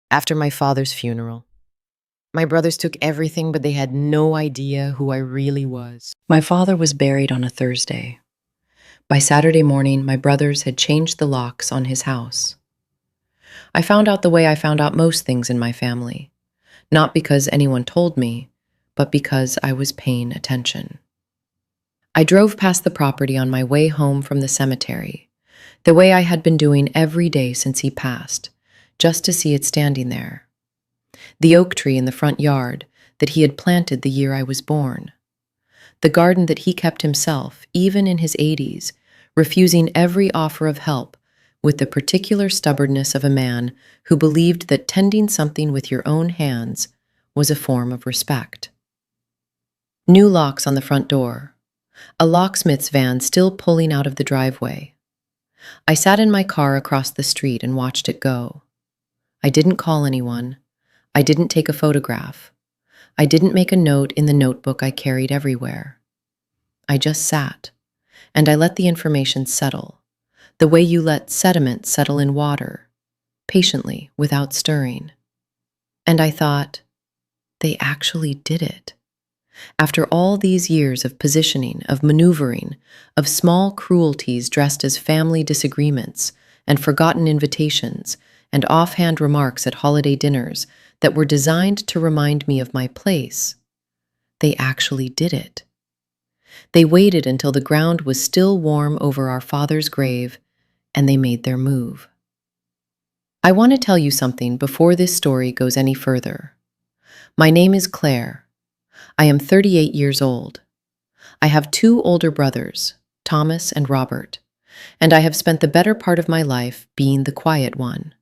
After my father's funeral, my brothers took everything, but they had no idea who I really was. My father was buried on a Thursday. By Saturday morning, my brothers had changed the locks on his house. I found out the way I found out most things in my family, not because anyone told me, but because I was paying attention. I drove past the property on my way home from the cemetery, the way I had been doing every day since he passed, just to see it standing there. The oak tree in the front yard that he had planted the year I was born. The garden that he kept himself, even in his 80s, refusing every offer of help with the particular stubbornness of a man who believed that tending something with your own hands was a form of respect. New locks on the front door. A locksmith's van still pulling out of the driveway. I sat in my car across the street and watched it go. I didn't call anyone. I didn't take a photograph. I didn't make a note in the notebook I carried everywhere. I just sat, and I let the information settle, the way you let sediment settle in water, patiently, without stirring. And I thought, they actually did it. After all these years of positioning, of maneuvering, of small cruelties dressed as family disagreements and forgotten invitations and offhand remarks at holiday dinners that were designed to remind me of my place, they actually did it. They waited until the ground was still warm over our father's grave, and they made their move. I want to tell you something before this story goes any further. My name is Claire. I am 38 years old. I have 2 older brothers, Thomas and Robert, and I have spent the better part of my life being the quiet one.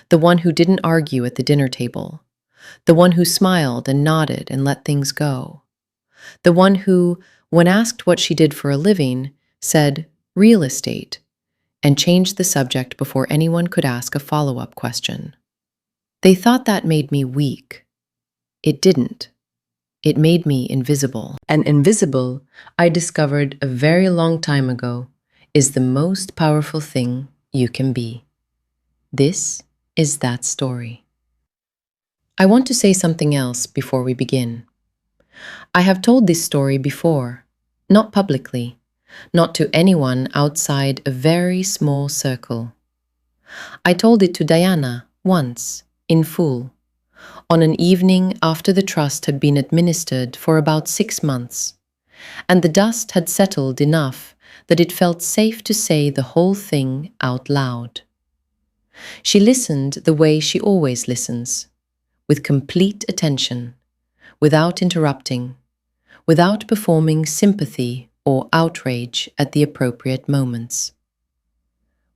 The one who didn't argue at the dinner table. The one who smiled and nodded and let things go. The one who, when asked what she did for a living, said, "Real estate," and changed the subject before anyone could ask a follow-up question. They thought that made me weak. It didn't. It made me invisible. And invisible, I discovered a very long time ago, is the most powerful thing you can be. This is that story. I want to say something else before we begin. I have told this story before, not publicly, not to anyone outside a very small circle. I told it to Diana once, in full, on an evening after the trust had been administered for about 6 months, and the dust had settled enough that it felt safe to say the whole thing out loud. She listened the way she always listens, with complete attention, without interrupting, without performing sympathy or outrage at the appropriate moments.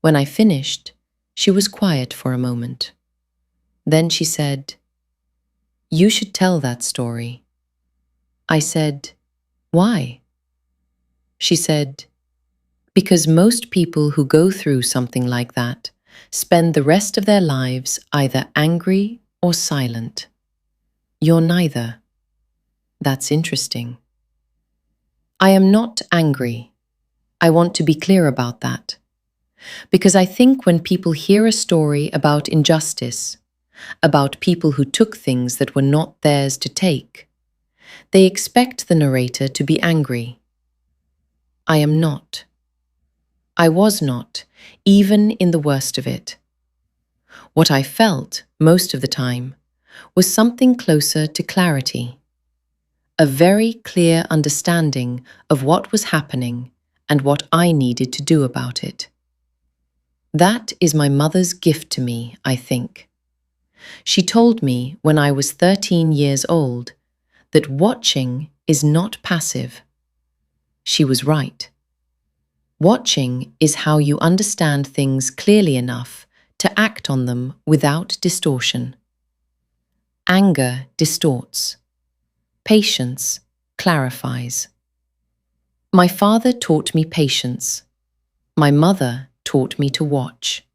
When I finished, she was quiet for a moment. Then she said, "You should tell that story." I said, "Why?" She said, "Because most people who go through something like that spend the rest of their lives either angry or silent. You're neither. That's interesting." I am not angry. I want to be clear about that. Because I think when people hear a story about injustice, about people who took things that were not theirs to take, they expect the narrator to be angry. I am not. I was not, even in the worst of it. What I felt, most of the time, was something closer to clarity. A very clear understanding of what was happening and what I needed to do about it. That is my mother's gift to me, I think. She told me when I was 13 years old that watching is not passive. She was right. Watching is how you understand things clearly enough to act on them without distortion. Anger distorts. Patience clarifies. My father taught me patience. My mother taught me to watch.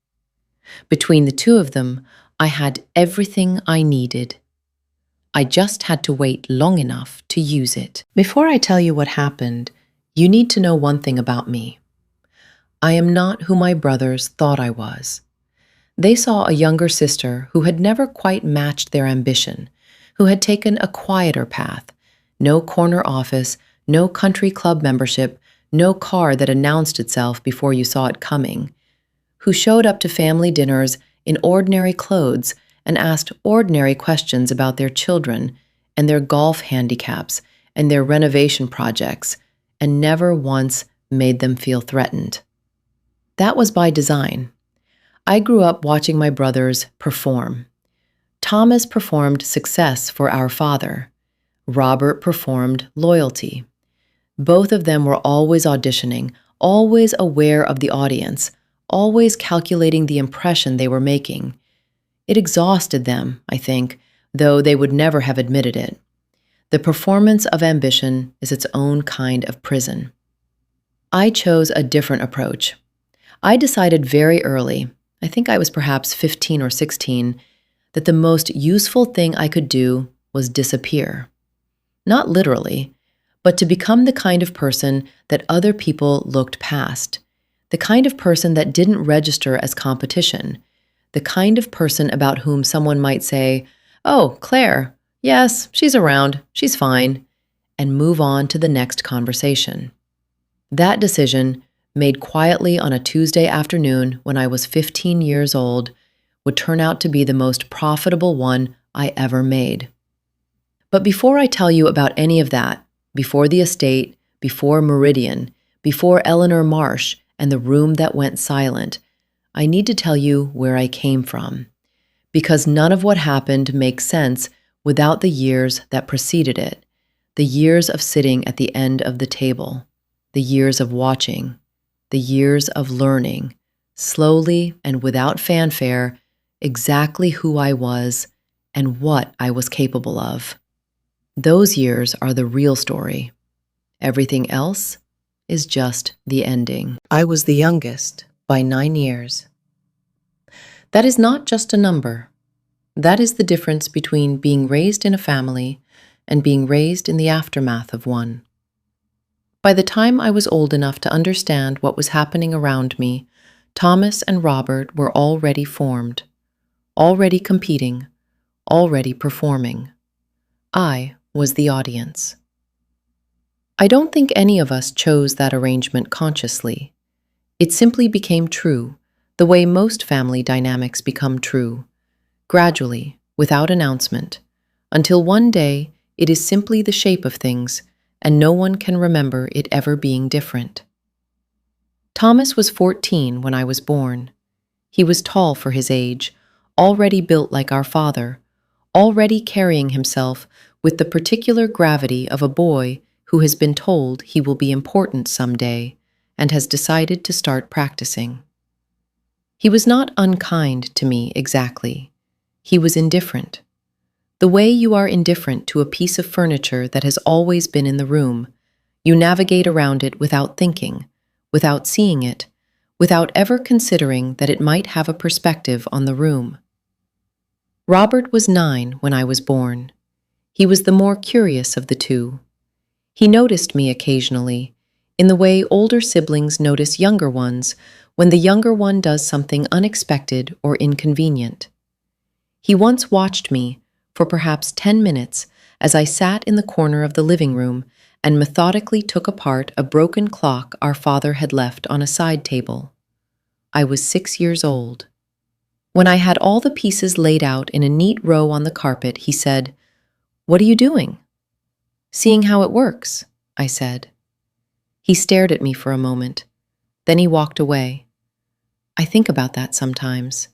Between the two of them, I had everything I needed. I just had to wait long enough to use it. Before I tell you what happened, you need to know one thing about me. I am not who my brothers thought I was. They saw a younger sister who had never quite matched their ambition, who had taken a quieter path. No corner office, no country club membership, no car that announced itself before you saw it coming, who showed up to family dinners in ordinary clothes and asked ordinary questions about their children and their golf handicaps and their renovation projects, and never once made them feel threatened. That was by design. I grew up watching my brothers perform. Thomas performed success for our father. Robert performed loyalty. Both of them were always auditioning, always aware of the audience, always calculating the impression they were making. It exhausted them, I think, though they would never have admitted it. The performance of ambition is its own kind of prison. I chose a different approach. I decided very early, I think I was perhaps 15 or 16, that the most useful thing I could do was disappear. Not literally, but to become the kind of person that other people looked past, the kind of person that didn't register as competition, the kind of person about whom someone might say, "Oh, Claire, yes, she's around, she's fine," and move on to the next conversation. That decision, made quietly on a Tuesday afternoon when I was 15 years old, would turn out to be the most profitable one I ever made. But before I tell you about any of that, before the estate, before Meridian, before Eleanor Marsh and the room that went silent, I need to tell you where I came from, because none of what happened makes sense without the years that preceded it, the years of sitting at the end of the table, the years of watching, the years of learning, slowly and without fanfare, exactly who I was and what I was capable of. Those years are the real story. Everything else is just the ending. I was the youngest by 9 years. That is not just a number. That is the difference between being raised in a family and being raised in the aftermath of one. By the time I was old enough to understand what was happening around me, Thomas and Robert were already formed, already competing, already performing. I was the audience. I don't think any of us chose that arrangement consciously. It simply became true, the way most family dynamics become true, gradually, without announcement, until one day it is simply the shape of things, and no one can remember it ever being different. Thomas was 14 when I was born. He was tall for his age, already built like our father, already carrying himself with the particular gravity of a boy who has been told he will be important someday and has decided to start practicing. He was not unkind to me exactly. He was indifferent. The way you are indifferent to a piece of furniture that has always been in the room, you navigate around it without thinking, without seeing it, without ever considering that it might have a perspective on the room. Robert was 9 when I was born. He was the more curious of the two. He noticed me occasionally, in the way older siblings notice younger ones when the younger one does something unexpected or inconvenient. He once watched me for perhaps 10 minutes as I sat in the corner of the living room and methodically took apart a broken clock our father had left on a side table. I was 6 years old. When I had all the pieces laid out in a neat row on the carpet, he said, "What are you doing?" "Seeing how it works," I said. He stared at me for a moment. Then he walked away. I think about that sometimes.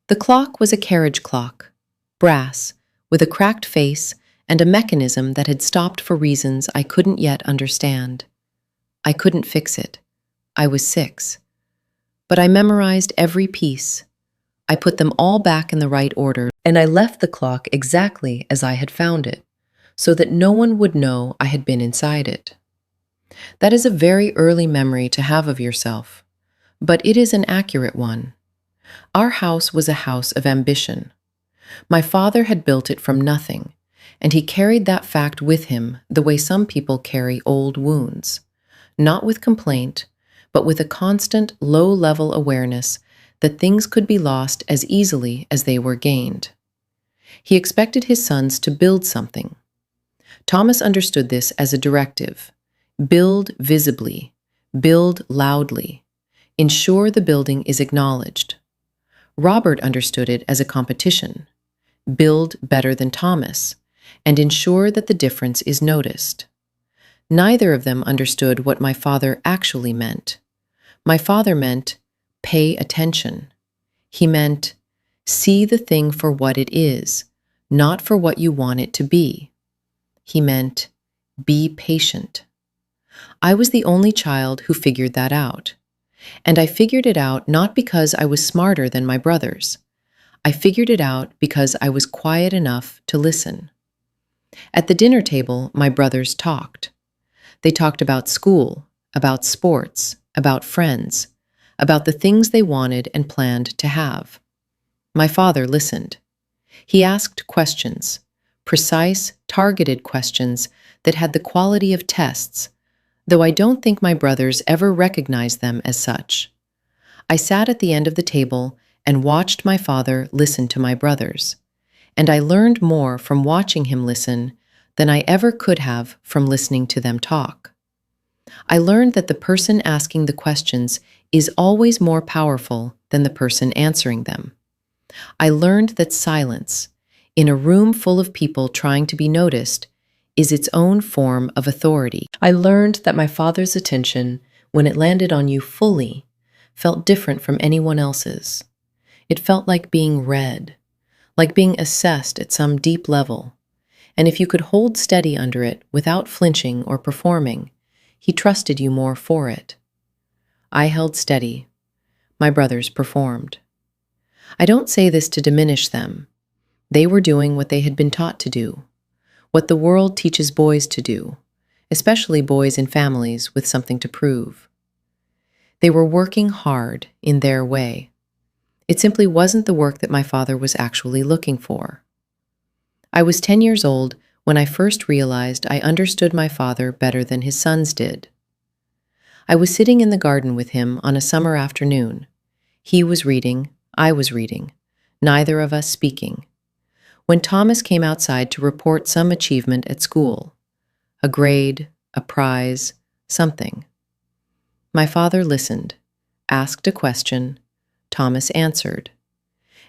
The clock was a carriage clock, brass, with a cracked face and a mechanism that had stopped for reasons I couldn't yet understand. I couldn't fix it. I was 6. But I memorized every piece. I put them all back in the right order, and I left the clock exactly as I had found it, so that no one would know I had been inside it. That is a very early memory to have of yourself, but it is an accurate one. Our house was a house of ambition. My father had built it from nothing, and he carried that fact with him the way some people carry old wounds, not with complaint, but with a constant low-level awareness that things could be lost as easily as they were gained. He expected his sons to build something. Thomas understood this as a directive. Build visibly, build loudly, ensure the building is acknowledged. Robert understood it as a competition. Build better than Thomas, and ensure that the difference is noticed. Neither of them understood what my father actually meant. My father meant, pay attention. He meant, see the thing for what it is, not for what you want it to be. He meant, be patient. I was the only child who figured that out. And I figured it out not because I was smarter than my brothers. I figured it out because I was quiet enough to listen. At the dinner table, my brothers talked. They talked about school, about sports, about friends, about the things they wanted and planned to have. My father listened. He asked questions, precise, targeted questions that had the quality of tests, though I don't think my brothers ever recognized them as such. I sat at the end of the table and watched my father listen to my brothers, and I learned more from watching him listen than I ever could have from listening to them talk. I learned that the person asking the questions is always more powerful than the person answering them. I learned that silence, in a room full of people trying to be noticed, is its own form of authority. I learned that my father's attention, when it landed on you fully, felt different from anyone else's. It felt like being read, like being assessed at some deep level, and if you could hold steady under it without flinching or performing, he trusted you more for it. I held steady. My brothers performed. I don't say this to diminish them. They were doing what they had been taught to do, what the world teaches boys to do, especially boys in families with something to prove. They were working hard in their way. It simply wasn't the work that my father was actually looking for. I was 10 years old when I first realized I understood my father better than his sons did. I was sitting in the garden with him on a summer afternoon. He was reading, I was reading, neither of us speaking, when Thomas came outside to report some achievement at school, a grade, a prize, something. My father listened, asked a question, Thomas answered,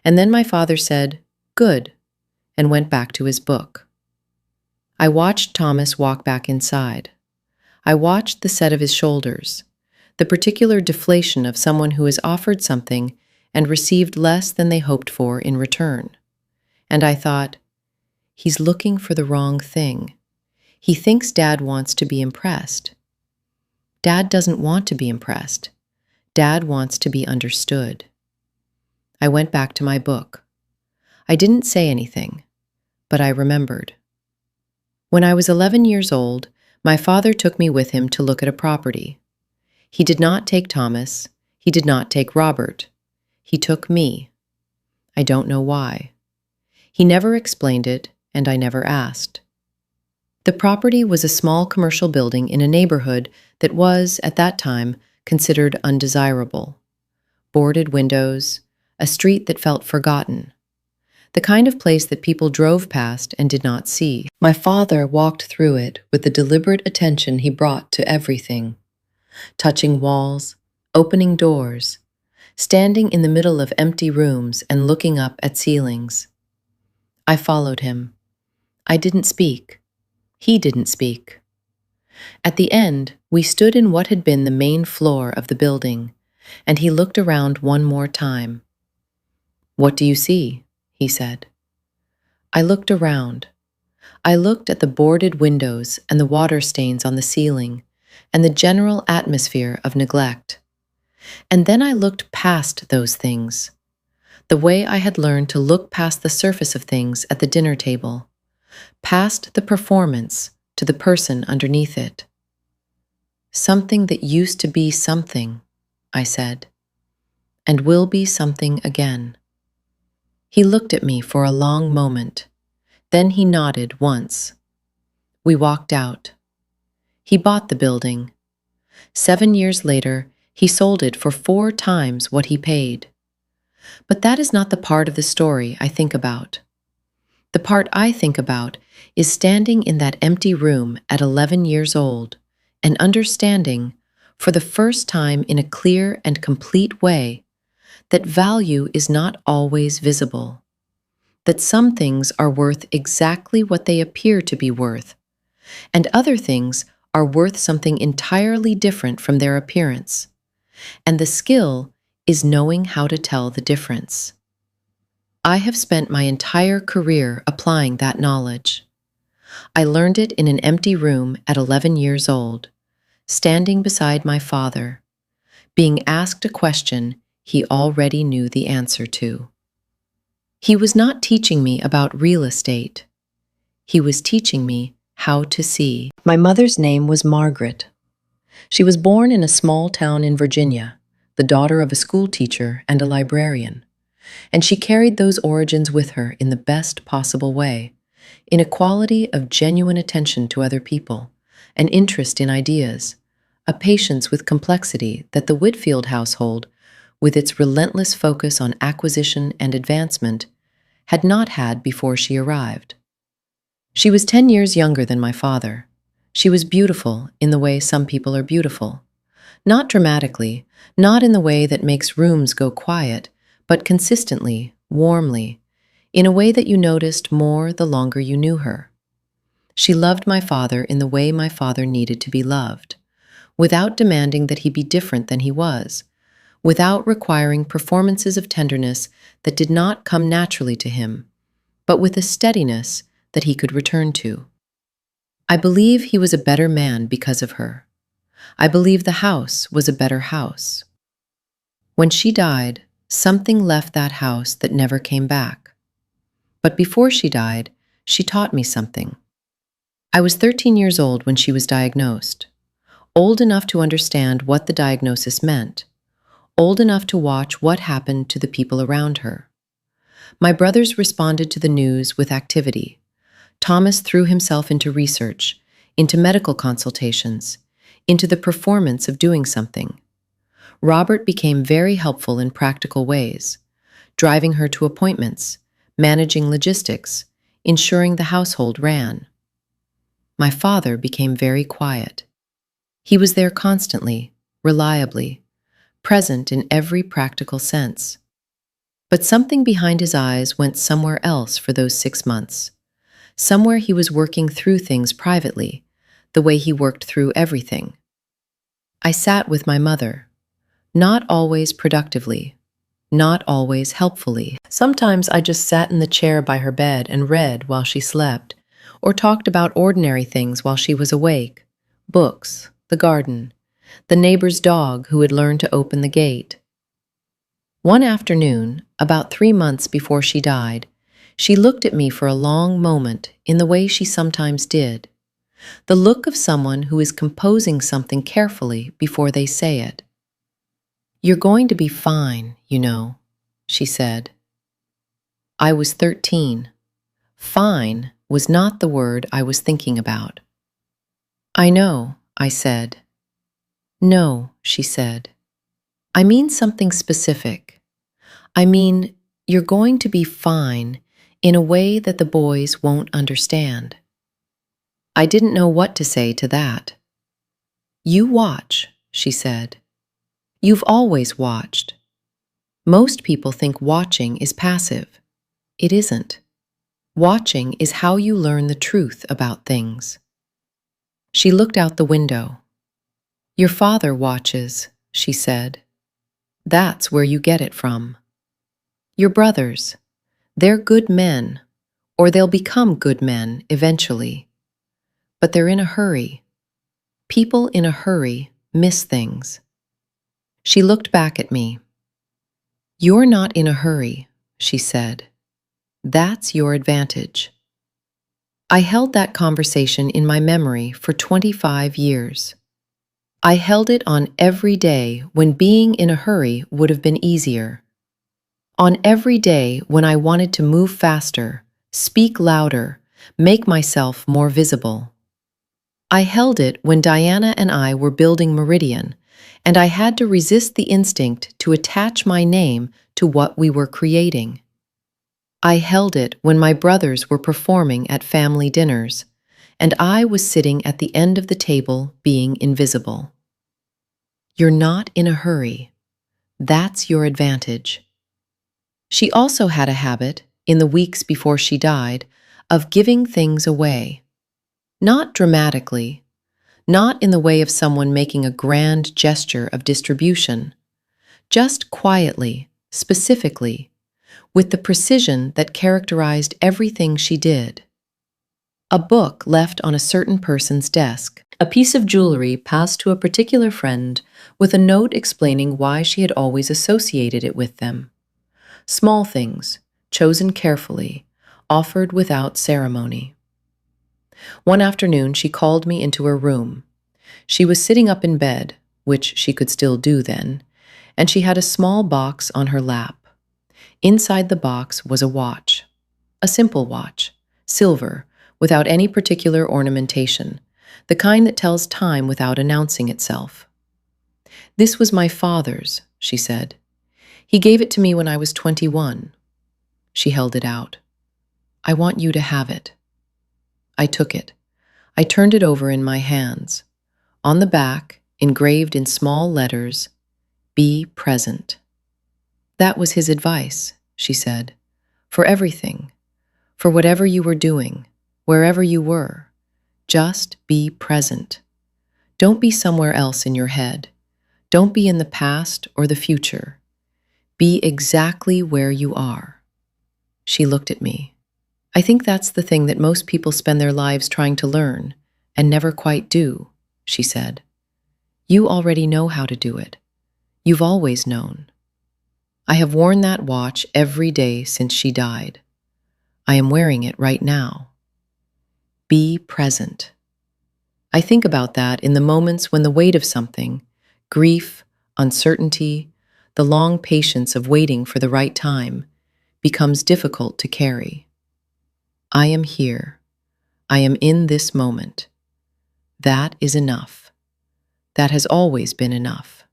and then my father said, "Good," and went back to his book. I watched Thomas walk back inside. I watched the set of his shoulders, the particular deflation of someone who has offered something and received less than they hoped for in return. And I thought, he's looking for the wrong thing. He thinks Dad wants to be impressed. Dad doesn't want to be impressed. Dad wants to be understood. I went back to my book. I didn't say anything, but I remembered. When I was 11 years old, my father took me with him to look at a property. He did not take Thomas. He did not take Robert. He took me. I don't know why. He never explained it, and I never asked. The property was a small commercial building in a neighborhood that was, at that time, considered undesirable. Boarded windows, a street that felt forgotten. The kind of place that people drove past and did not see. My father walked through it with the deliberate attention he brought to everything, touching walls, opening doors, standing in the middle of empty rooms and looking up at ceilings. I followed him. I didn't speak. He didn't speak. At the end, we stood in what had been the main floor of the building, and he looked around one more time. "What do you see?" he said. I looked around. I looked at the boarded windows and the water stains on the ceiling and the general atmosphere of neglect. And then I looked past those things, the way I had learned to look past the surface of things at the dinner table, past the performance to the person underneath it. "Something that used to be something," I said, "and will be something again." He looked at me for a long moment. Then he nodded once. We walked out. He bought the building. 7 years later, he sold it for 4 times what he paid. But that is not the part of the story I think about. The part I think about is standing in that empty room at 11 years old and understanding, for the first time in a clear and complete way, that value is not always visible, that some things are worth exactly what they appear to be worth, and other things are worth something entirely different from their appearance, and the skill is knowing how to tell the difference. I have spent my entire career applying that knowledge. I learned it in an empty room at 11 years old, standing beside my father, being asked a question he already knew the answer to. He was not teaching me about real estate. He was teaching me how to see. My mother's name was Margaret. She was born in a small town in Virginia, the daughter of a school teacher and a librarian, and she carried those origins with her in the best possible way, in a quality of genuine attention to other people, an interest in ideas, a patience with complexity that the Whitfield household, with its relentless focus on acquisition and advancement, had not had before she arrived. She was 10 years younger than my father. She was beautiful in the way some people are beautiful. Not dramatically, not in the way that makes rooms go quiet, but consistently, warmly, in a way that you noticed more the longer you knew her. She loved my father in the way my father needed to be loved, without demanding that he be different than he was, without requiring performances of tenderness that did not come naturally to him, but with a steadiness that he could return to. I believe he was a better man because of her. I believe the house was a better house. When she died, something left that house that never came back. But before she died, she taught me something. I was 13 years old when she was diagnosed, old enough to understand what the diagnosis meant, old enough to watch what happened to the people around her. My brothers responded to the news with activity. Thomas threw himself into research, into medical consultations, into the performance of doing something. Robert became very helpful in practical ways, driving her to appointments, managing logistics, ensuring the household ran. My father became very quiet. He was there constantly, reliably, present in every practical sense. But something behind his eyes went somewhere else for those 6 months. Somewhere he was working through things privately, the way he worked through everything. I sat with my mother, not always productively, not always helpfully. Sometimes I just sat in the chair by her bed and read while she slept, or talked about ordinary things while she was awake, books, the garden, the neighbor's dog who had learned to open the gate. One afternoon, about 3 months before she died, she looked at me for a long moment in the way she sometimes did, the look of someone who is composing something carefully before they say it. "You're going to be fine, you know," she said. I was 13. Fine was not the word I was thinking about. "I know," I said. "No," she said. "I mean something specific. I mean, you're going to be fine in a way that the boys won't understand." I didn't know what to say to that. "You watch," she said. "You've always watched. Most people think watching is passive. It isn't. Watching is how you learn the truth about things." She looked out the window. "Your father watches," she said. "That's where you get it from. Your brothers, they're good men, or they'll become good men eventually. But they're in a hurry. People in a hurry miss things." She looked back at me. "You're not in a hurry," she said. "That's your advantage." I held that conversation in my memory for 25 years. I held it on every day when being in a hurry would have been easier. On every day when I wanted to move faster, speak louder, make myself more visible. I held it when Diana and I were building Meridian and I had to resist the instinct to attach my name to what we were creating. I held it when my brothers were performing at family dinners, and I was sitting at the end of the table being invisible. You're not in a hurry. That's your advantage. She also had a habit, in the weeks before she died, of giving things away. Not dramatically, not in the way of someone making a grand gesture of distribution, just quietly, specifically, with the precision that characterized everything she did. A book left on a certain person's desk, a piece of jewelry passed to a particular friend with a note explaining why she had always associated it with them. Small things, chosen carefully, offered without ceremony. One afternoon, she called me into her room. She was sitting up in bed, which she could still do then, and she had a small box on her lap. Inside the box was a watch. A simple watch, silver, without any particular ornamentation, the kind that tells time without announcing itself. "This was my father's," she said. "He gave it to me when I was 21. She held it out. "I want you to have it." I took it. I turned it over in my hands. On the back, engraved in small letters, "Be present." "That was his advice," she said, "for everything, for whatever you were doing, wherever you were. Just be present. Don't be somewhere else in your head. Don't be in the past or the future. Be exactly where you are." She looked at me. "I think that's the thing that most people spend their lives trying to learn and never quite do," she said. "You already know how to do it. You've always known. I have worn that watch every day since she died. I am wearing it right now. Be present." I think about that in the moments when the weight of something, grief, uncertainty, the long patience of waiting for the right time, becomes difficult to carry. I am here. I am in this moment. That is enough. That has always been enough.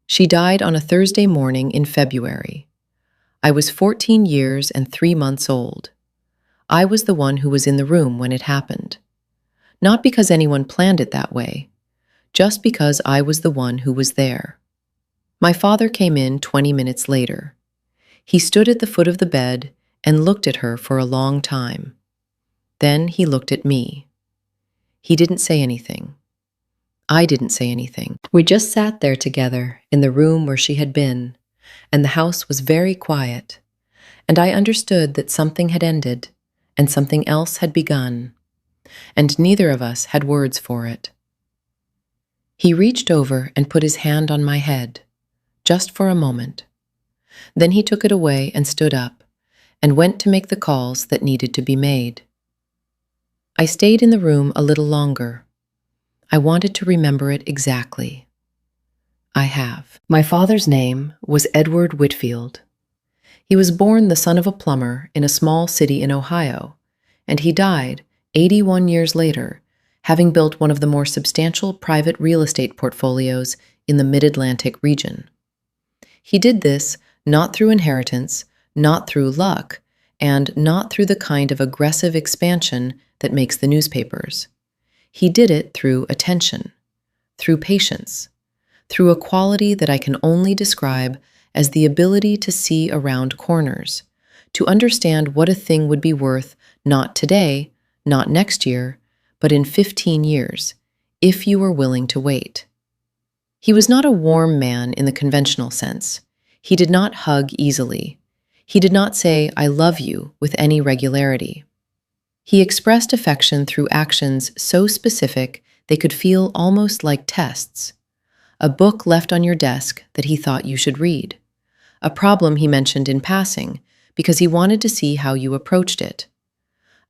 She died on a Thursday morning in February. I was 14 years and 3 months old. I was the one who was in the room when it happened. Not because anyone planned it that way, just because I was the one who was there. My father came in 20 minutes later. He stood at the foot of the bed and looked at her for a long time. Then he looked at me. He didn't say anything. I didn't say anything. We just sat there together in the room where she had been, and the house was very quiet, and I understood that something had ended and something else had begun, and neither of us had words for it. He reached over and put his hand on my head, just for a moment. Then he took it away and stood up, and went to make the calls that needed to be made. I stayed in the room a little longer. I wanted to remember it exactly. I have. My father's name was Edward Whitfield. He was born the son of a plumber in a small city in Ohio, and he died 81 years later, having built one of the more substantial private real estate portfolios in the Mid-Atlantic region. He did this not through inheritance, not through luck, and not through the kind of aggressive expansion that makes the newspapers. He did it through attention, through patience, through a quality that I can only describe as the ability to see around corners, to understand what a thing would be worth not today, not next year, but in 15 years, if you were willing to wait. He was not a warm man in the conventional sense. He did not hug easily. He did not say, "I love you," with any regularity. He expressed affection through actions so specific they could feel almost like tests. A book left on your desk that he thought you should read. A problem he mentioned in passing because he wanted to see how you approached it.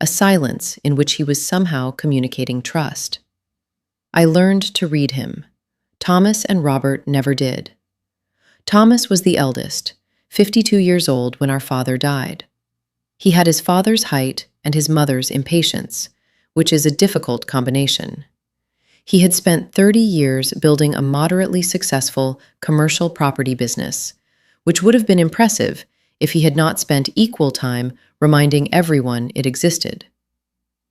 A silence in which he was somehow communicating trust. I learned to read him. Thomas and Robert never did. Thomas was the eldest, 52 years old when our father died. He had his father's height and his mother's impatience, which is a difficult combination. He had spent 30 years building a moderately successful commercial property business, which would have been impressive if he had not spent equal time reminding everyone it existed.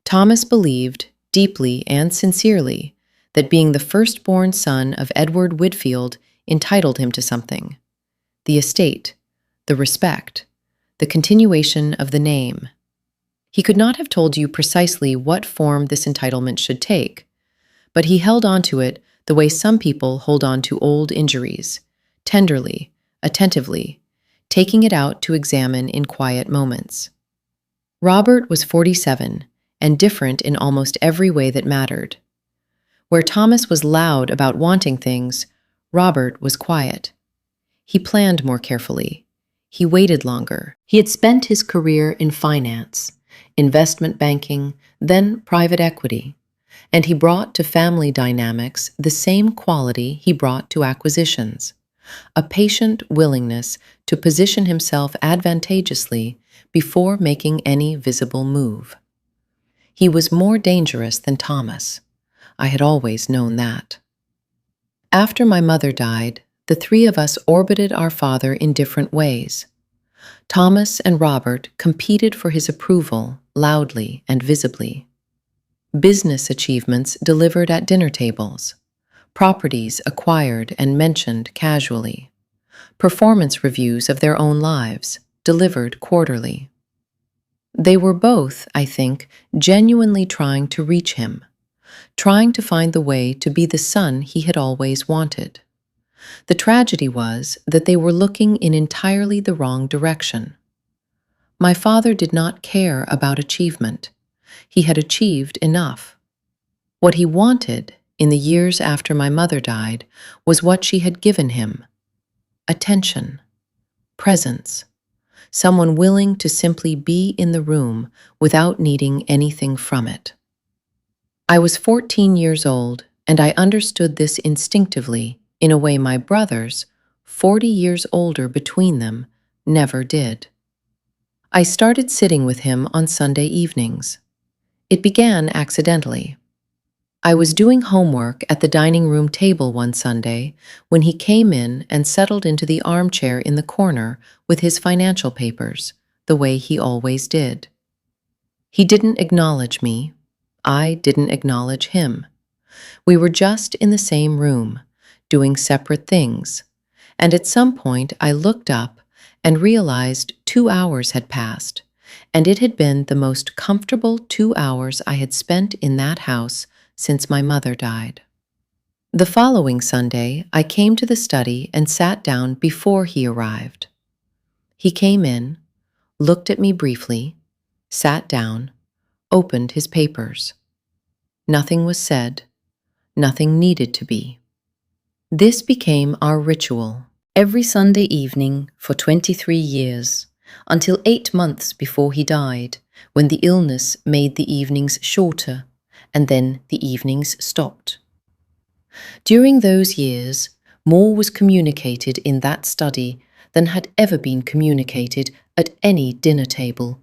Thomas believed, deeply and sincerely, that being the firstborn son of Edward Whitfield entitled him to something: the estate, the respect, the continuation of the name. He could not have told you precisely what form this entitlement should take, but he held on to it the way some people hold on to old injuries, tenderly, attentively, taking it out to examine in quiet moments. Robert was 47 and different in almost every way that mattered. Where Thomas was loud about wanting things, Robert was quiet. He planned more carefully. He waited longer. He had spent his career in finance, investment banking, then private equity, and he brought to family dynamics the same quality he brought to acquisitions: a patient willingness to position himself advantageously before making any visible move. He was more dangerous than Thomas. I had always known that. After my mother died, the three of us orbited our father in different ways. Thomas and Robert competed for his approval loudly and visibly. Business achievements delivered at dinner tables, properties acquired and mentioned casually, performance reviews of their own lives delivered quarterly. They were both, I think, genuinely trying to reach him, trying to find the way to be the son he had always wanted. The tragedy was that they were looking in entirely the wrong direction. My father did not care about achievement. He had achieved enough. What he wanted in the years after my mother died was what she had given him: attention, presence, someone willing to simply be in the room without needing anything from it. I was 14 years old, and I understood this instinctively in a way my brothers, 40 years older between them, never did. I started sitting with him on Sunday evenings. It began accidentally. I was doing homework at the dining room table one Sunday when he came in and settled into the armchair in the corner with his financial papers, the way he always did. He didn't acknowledge me. I didn't acknowledge him. We were just in the same room, doing separate things, and at some point I looked up and realized 2 hours had passed, and it had been the most comfortable 2 hours I had spent in that house since my mother died. The following Sunday, I came to the study and sat down before he arrived. He came in, looked at me briefly, sat down, opened his papers. Nothing was said, nothing needed to be. This became our ritual. Every Sunday evening for 23 years, until 8 months before he died, when the illness made the evenings shorter, and then the evenings stopped. During those years, more was communicated in that study than had ever been communicated at any dinner table,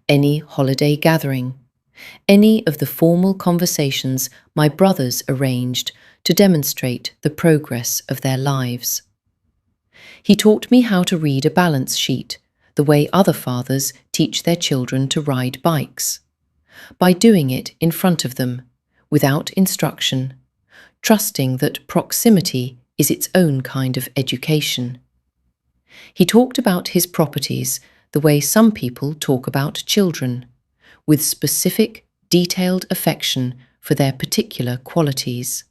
any holiday gathering, any of the formal conversations my brothers arranged to demonstrate the progress of their lives. He taught me how to read a balance sheet, the way other fathers teach their children to ride bikes, by doing it in front of them, without instruction, trusting that proximity is its own kind of education. He talked about his properties the way some people talk about children, with specific, detailed affection for their particular qualities.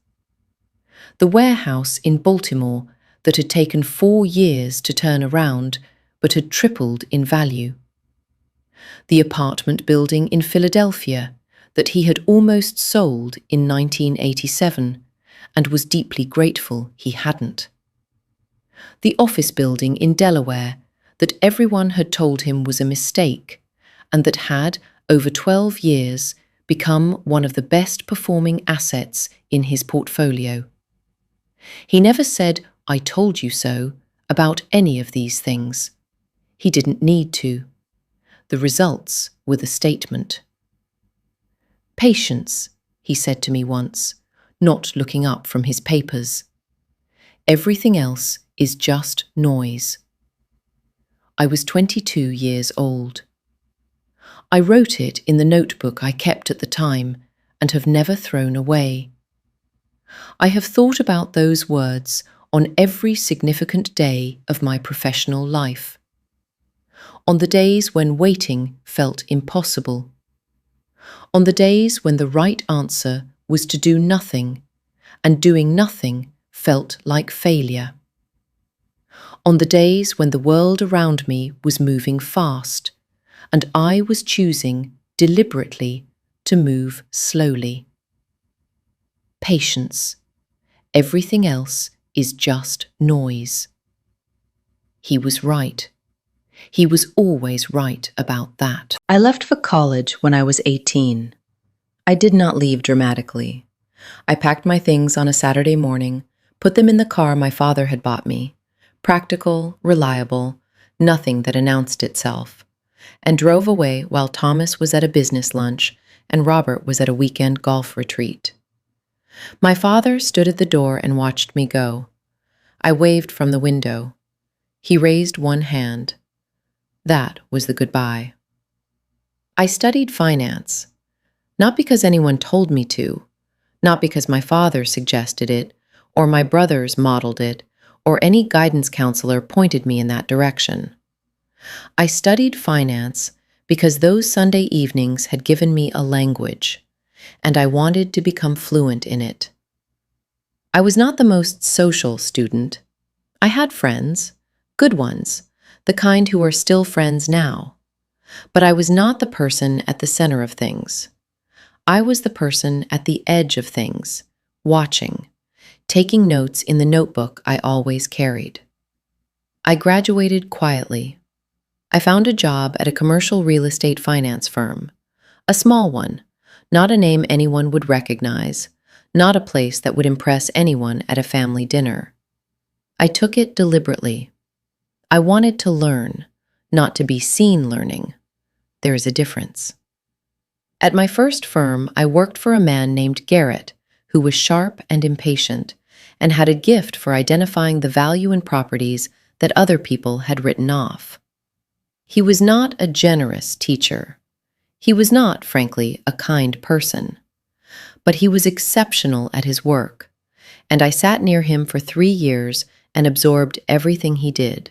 The warehouse in Baltimore that had taken 4 years to turn around but had tripled in value. The apartment building in Philadelphia that he had almost sold in 1987 and was deeply grateful he hadn't. The office building in Delaware that everyone had told him was a mistake and that had, over 12 years, become one of the best performing assets in his portfolio. He never said, "I told you so," about any of these things. He didn't need to. The results were the statement. "Patience," he said to me once, not looking up from his papers. Everything else is just noise. I was 22 years old. I wrote it in the notebook I kept at the time and have never thrown away. I have thought about those words on every significant day of my professional life. On the days when waiting felt impossible. On the days when the right answer was to do nothing, and doing nothing felt like failure. On the days when the world around me was moving fast, and I was choosing deliberately to move slowly. Patience. Everything else is just noise. He was right. He was always right about that. I left for college when I was 18. I did not leave dramatically. I packed my things on a Saturday morning, put them in the car my father had bought me, practical, reliable, nothing that announced itself, and drove away while Thomas was at a business lunch and Robert was at a weekend golf retreat. My father stood at the door and watched me go. I waved from the window. He raised one hand. That was the goodbye. I studied finance, not because anyone told me to, not because my father suggested it, or my brothers modeled it, or any guidance counselor pointed me in that direction. I studied finance because those Sunday evenings had given me a language, and I wanted to become fluent in it. I was not the most social student. I had friends, good ones, the kind who are still friends now. But I was not the person at the center of things. I was the person at the edge of things, watching, taking notes in the notebook I always carried. I graduated quietly. I found a job at a commercial real estate finance firm, a small one, not a name anyone would recognize, not a place that would impress anyone at a family dinner. I took it deliberately. I wanted to learn, not to be seen learning. There is a difference. At my first firm, I worked for a man named Garrett, who was sharp and impatient, and had a gift for identifying the value in properties that other people had written off. He was not a generous teacher. He was not, frankly, a kind person. But he was exceptional at his work, and I sat near him for 3 years and absorbed everything he did.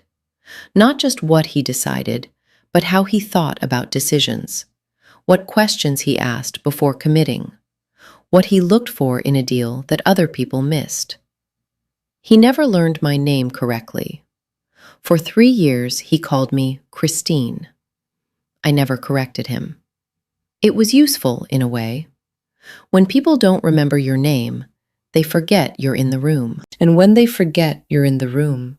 Not just what he decided, but how he thought about decisions, what questions he asked before committing, what he looked for in a deal that other people missed. He never learned my name correctly. For 3 years, he called me Christine. I never corrected him. It was useful in a way. When people don't remember your name, they forget you're in the room. And when they forget you're in the room,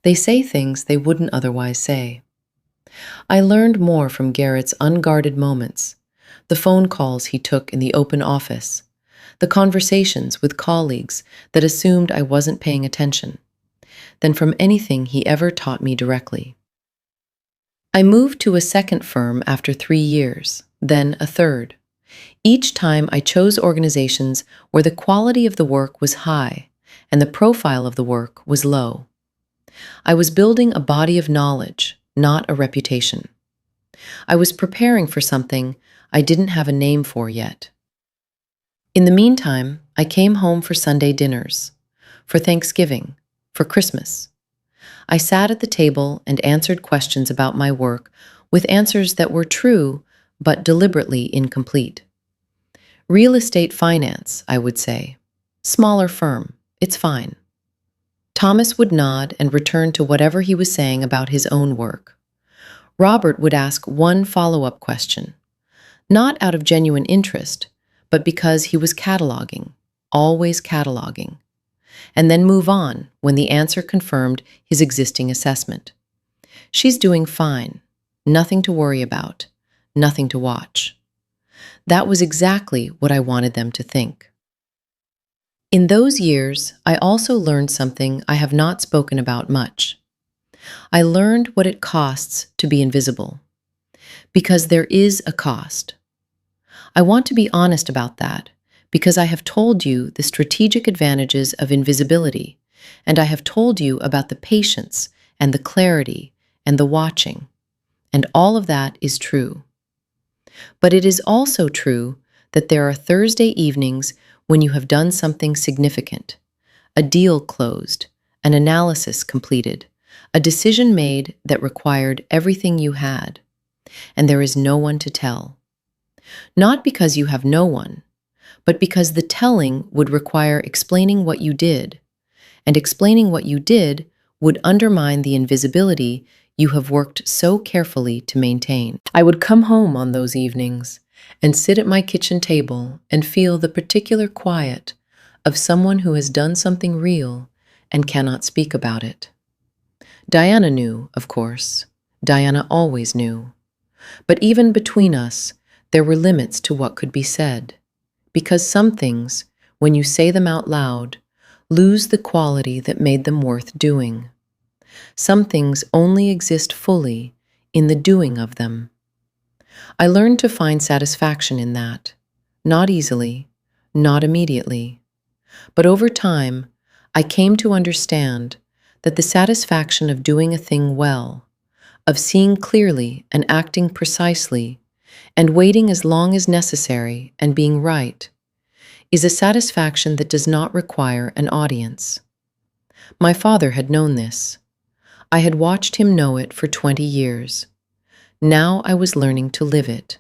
they say things they wouldn't otherwise say. I learned more from Garrett's unguarded moments, the phone calls he took in the open office, the conversations with colleagues that assumed I wasn't paying attention, than from anything he ever taught me directly. I moved to a second firm after 3 years, then a third. Each time I chose organizations where the quality of the work was high and the profile of the work was low. I was building a body of knowledge, not a reputation. I was preparing for something I didn't have a name for yet. In the meantime, I came home for Sunday dinners, for Thanksgiving, for Christmas. I sat at the table and answered questions about my work with answers that were true but deliberately incomplete. Real estate finance, I would say. Smaller firm, it's fine. Thomas would nod and return to whatever he was saying about his own work. Robert would ask one follow-up question, not out of genuine interest, but because he was cataloging, always cataloging, and then move on when the answer confirmed his existing assessment. She's doing fine, nothing to worry about, nothing to watch. That was exactly what I wanted them to think. In those years, I also learned something I have not spoken about much. I learned what it costs to be invisible, because there is a cost. I want to be honest about that, because I have told you the strategic advantages of invisibility, and I have told you about the patience and the clarity and the watching, and all of that is true. But it is also true that there are Thursday evenings when you have done something significant, a deal closed, an analysis completed, a decision made that required everything you had, and there is no one to tell. Not because you have no one, but because the telling would require explaining what you did, and explaining what you did would undermine the invisibility you have worked so carefully to maintain. I would come home on those evenings and sit at my kitchen table and feel the particular quiet of someone who has done something real and cannot speak about it. Diana knew, of course. Diana always knew. But even between us, there were limits to what could be said, because some things, when you say them out loud, lose the quality that made them worth doing. Some things only exist fully in the doing of them. I learned to find satisfaction in that, not easily, not immediately. But over time, I came to understand that the satisfaction of doing a thing well, of seeing clearly and acting precisely, and waiting as long as necessary and being right, is a satisfaction that does not require an audience. My father had known this. I had watched him know it for 20 years. Now I was learning to live it.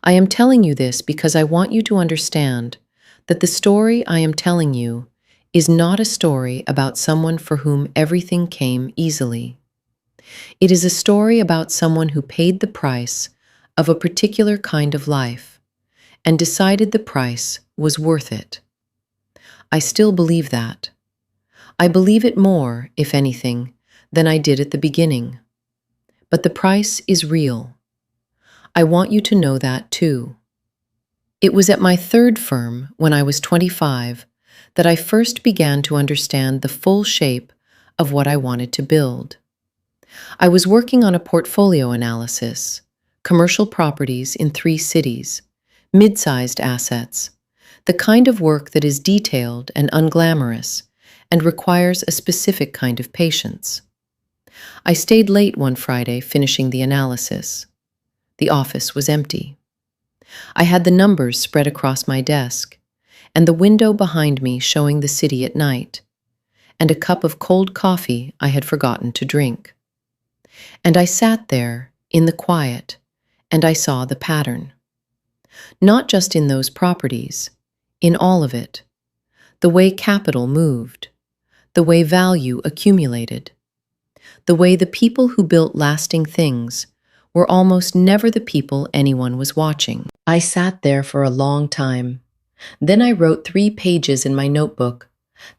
I am telling you this because I want you to understand that the story I am telling you is not a story about someone for whom everything came easily. It is a story about someone who paid the price of a particular kind of life and decided the price was worth it. I still believe that. I believe it more, if anything, than I did at the beginning. But the price is real. I want you to know that too. It was at my third firm, when I was 25, that I first began to understand the full shape of what I wanted to build. I was working on a portfolio analysis, commercial properties in 3 cities, mid-sized assets, the kind of work that is detailed and unglamorous and requires a specific kind of patience. I stayed late one Friday finishing the analysis. The office was empty. I had the numbers spread across my desk, and the window behind me showing the city at night, and a cup of cold coffee I had forgotten to drink. And I sat there, in the quiet, and I saw the pattern. Not just in those properties, in all of it. The way capital moved, the way value accumulated, the way the people who built lasting things were almost never the people anyone was watching. I sat there for a long time. Then I wrote 3 pages in my notebook,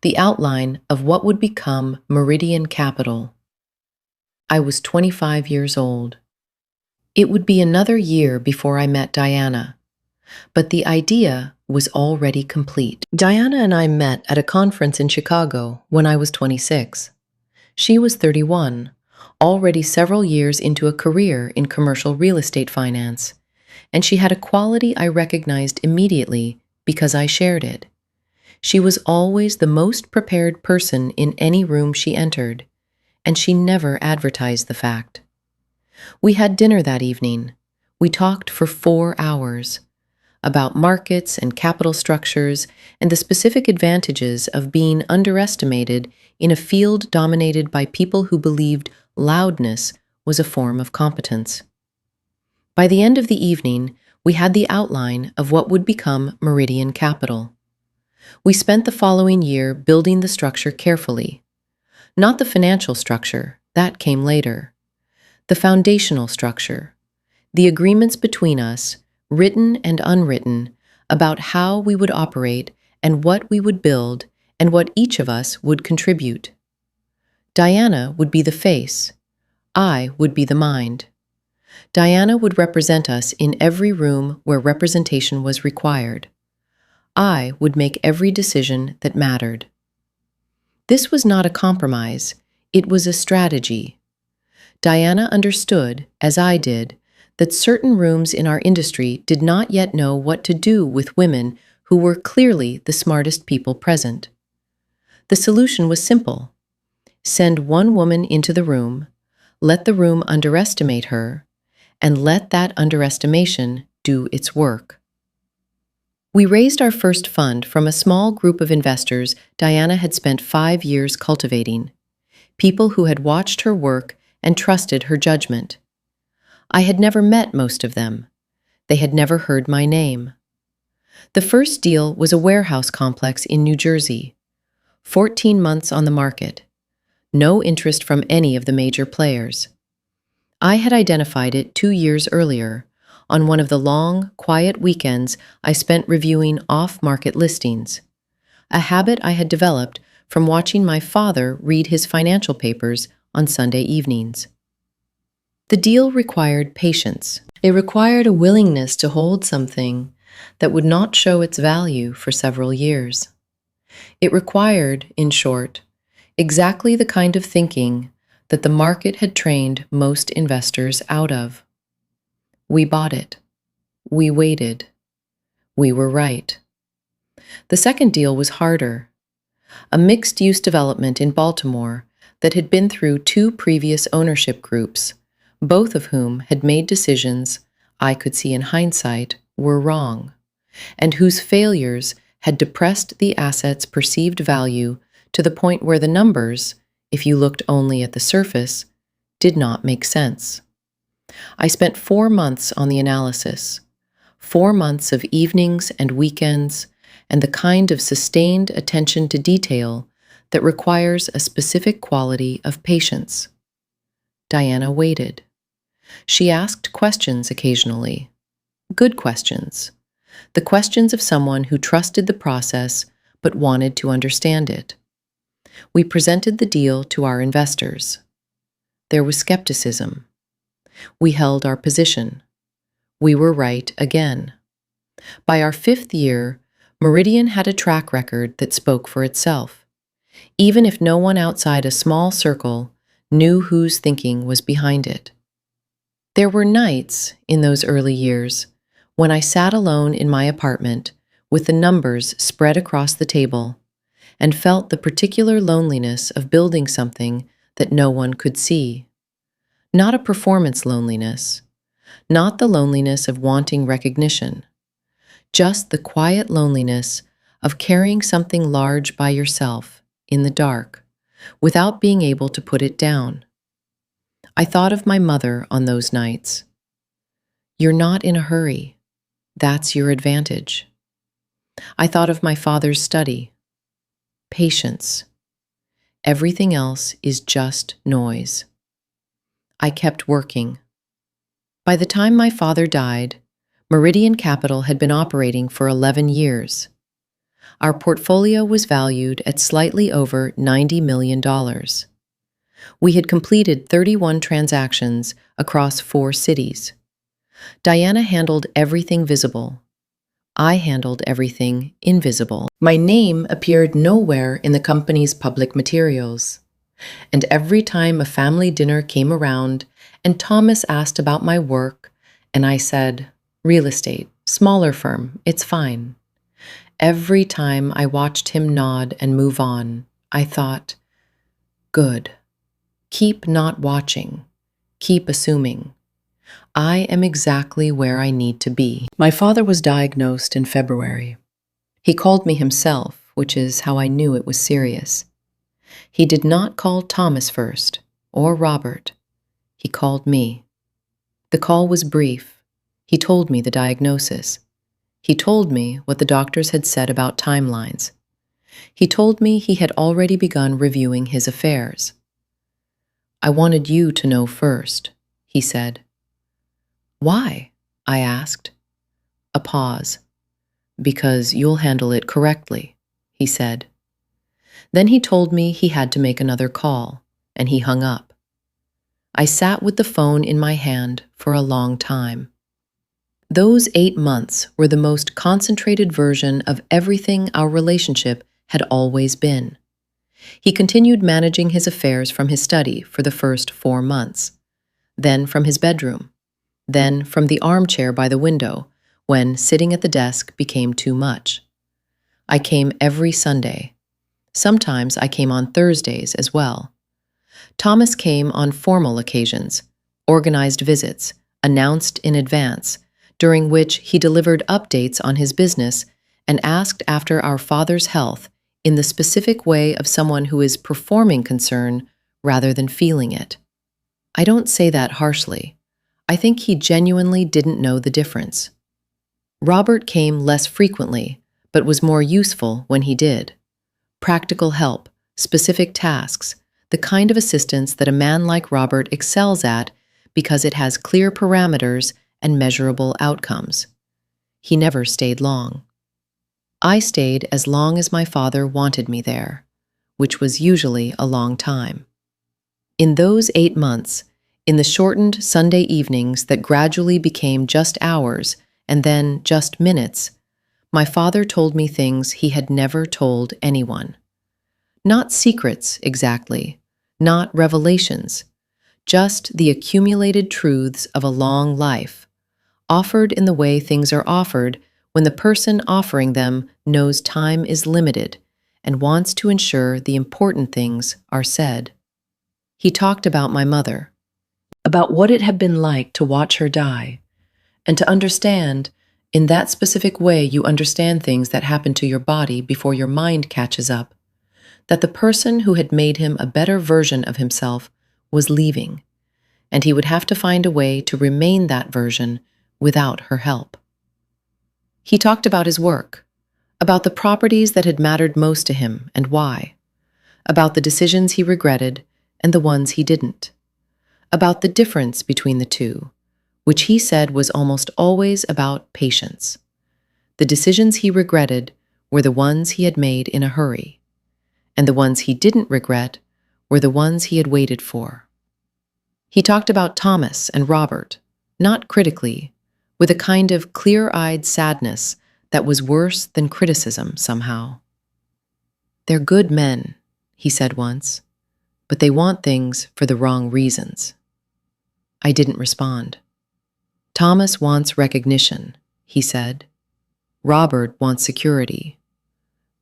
the outline of what would become Meridian Capital. I was 25 years old. It would be another year before I met Diana, but the idea was already complete. Diana and I met at a conference in Chicago when I was 26. She was 31, already several years into a career in commercial real estate finance, and she had a quality I recognized immediately because I shared it. She was always the most prepared person in any room she entered, and she never advertised the fact. We had dinner that evening. We talked for 4 hours about markets and capital structures and the specific advantages of being underestimated in a field dominated by people who believed loudness was a form of competence. By the end of the evening, we had the outline of what would become Meridian Capital. We spent the following year building the structure carefully. Not the financial structure, that came later. The foundational structure, the agreements between us, written and unwritten, about how we would operate and what we would build and what each of us would contribute. Diana would be the face. I would be the mind. Diana would represent us in every room where representation was required. I would make every decision that mattered. This was not a compromise, it was a strategy. Diana understood, as I did, that certain rooms in our industry did not yet know what to do with women who were clearly the smartest people present. The solution was simple. Send one woman into the room, let the room underestimate her, and let that underestimation do its work. We raised our first fund from a small group of investors Diana had spent 5 years cultivating, people who had watched her work and trusted her judgment. I had never met most of them. They had never heard my name. The first deal was a warehouse complex in New Jersey. 14 months on the market. No interest from any of the major players. I had identified it 2 years earlier, on one of the long, quiet weekends I spent reviewing off-market listings, a habit I had developed from watching my father read his financial papers on Sunday evenings. The deal required patience. It required a willingness to hold something that would not show its value for several years. It required, in short, exactly the kind of thinking that the market had trained most investors out of. We bought it. We waited. We were right. The second deal was harder. A mixed-use development in Baltimore that had been through 2 previous ownership groups, both of whom had made decisions I could see in hindsight were wrong, and whose failures had depressed the asset's perceived value to the point where the numbers, if you looked only at the surface, did not make sense. I spent 4 months on the analysis, 4 months of evenings and weekends, and the kind of sustained attention to detail that requires a specific quality of patience. Diana waited. She asked questions occasionally. Good questions. The questions of someone who trusted the process but wanted to understand it. We presented the deal to our investors. There was skepticism. We held our position. We were right again. By our 5th year, Meridian had a track record that spoke for itself, even if no one outside a small circle knew whose thinking was behind it. There were nights, in those early years, when I sat alone in my apartment with the numbers spread across the table and felt the particular loneliness of building something that no one could see. Not a performance loneliness, not the loneliness of wanting recognition, just the quiet loneliness of carrying something large by yourself, in the dark, without being able to put it down. I thought of my mother on those nights. You're not in a hurry. That's your advantage. I thought of my father's study. Patience. Everything else is just noise. I kept working. By the time my father died, Meridian Capital had been operating for 11 years. Our portfolio was valued at slightly over $90 million. We had completed 31 transactions across 4 cities. Diana handled everything visible. I handled everything invisible. My name appeared nowhere in the company's public materials. And every time a family dinner came around and Thomas asked about my work, and I said, real estate, smaller firm, it's fine. Every time I watched him nod and move on, I thought, good. Keep not watching. Keep assuming. I am exactly where I need to be. My father was diagnosed in February. He called me himself, which is how I knew it was serious. He did not call Thomas first, or Robert. He called me. The call was brief. He told me the diagnosis. He told me what the doctors had said about timelines. He told me he had already begun reviewing his affairs. I wanted you to know first, he said. Why? I asked. A pause. Because you'll handle it correctly, he said. Then he told me he had to make another call, and he hung up. I sat with the phone in my hand for a long time. Those 8 months were the most concentrated version of everything our relationship had always been. He continued managing his affairs from his study for the first 4 months, then from his bedroom, then from the armchair by the window when sitting at the desk became too much. I came every Sunday. Sometimes I came on Thursdays as well. Thomas came on formal occasions, organized visits, announced in advance, during which he delivered updates on his business and asked after our father's health in the specific way of someone who is performing concern rather than feeling it. I don't say that harshly. I think he genuinely didn't know the difference. Robert came less frequently, but was more useful when he did. Practical help, specific tasks, the kind of assistance that a man like Robert excels at because it has clear parameters and measurable outcomes. He never stayed long. I stayed as long as my father wanted me there, which was usually a long time. In those 8 months, in the shortened Sunday evenings that gradually became just hours and then just minutes, my father told me things he had never told anyone. Not secrets, exactly, not revelations, just the accumulated truths of a long life, offered in the way things are offered when the person offering them knows time is limited and wants to ensure the important things are said. He talked about my mother, about what it had been like to watch her die, and to understand, in that specific way you understand things that happen to your body before your mind catches up, that the person who had made him a better version of himself was leaving, and he would have to find a way to remain that version without her help. He talked about his work, about the properties that had mattered most to him and why, about the decisions he regretted and the ones he didn't, about the difference between the two, which he said was almost always about patience. The decisions he regretted were the ones he had made in a hurry, and the ones he didn't regret were the ones he had waited for. He talked about Thomas and Robert, not critically, with a kind of clear-eyed sadness that was worse than criticism somehow. "They're good men," he said once, "but they want things for the wrong reasons." I didn't respond. "Thomas wants recognition," he said. "Robert wants security.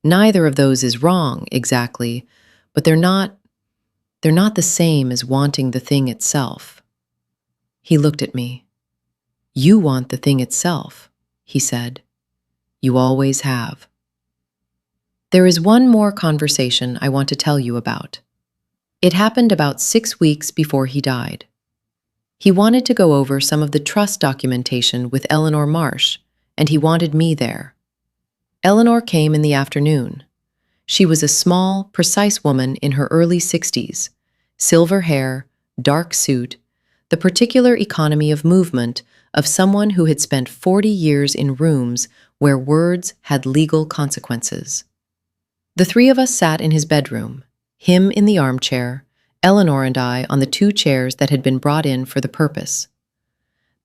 Neither of those is wrong, exactly, but they're not the same as wanting the thing itself." He looked at me. "You want the thing itself," he said. "You always have." There is one more conversation I want to tell you about. It happened about 6 weeks before he died. He wanted to go over some of the trust documentation with Eleanor Marsh, and he wanted me there. Eleanor came in the afternoon. She was a small, precise woman in her early 60s, silver hair, dark suit, the particular economy of movement of someone who had spent 40 years in rooms where words had legal consequences. The three of us sat in his bedroom, him in the armchair, Eleanor and I on the 2 chairs that had been brought in for the purpose.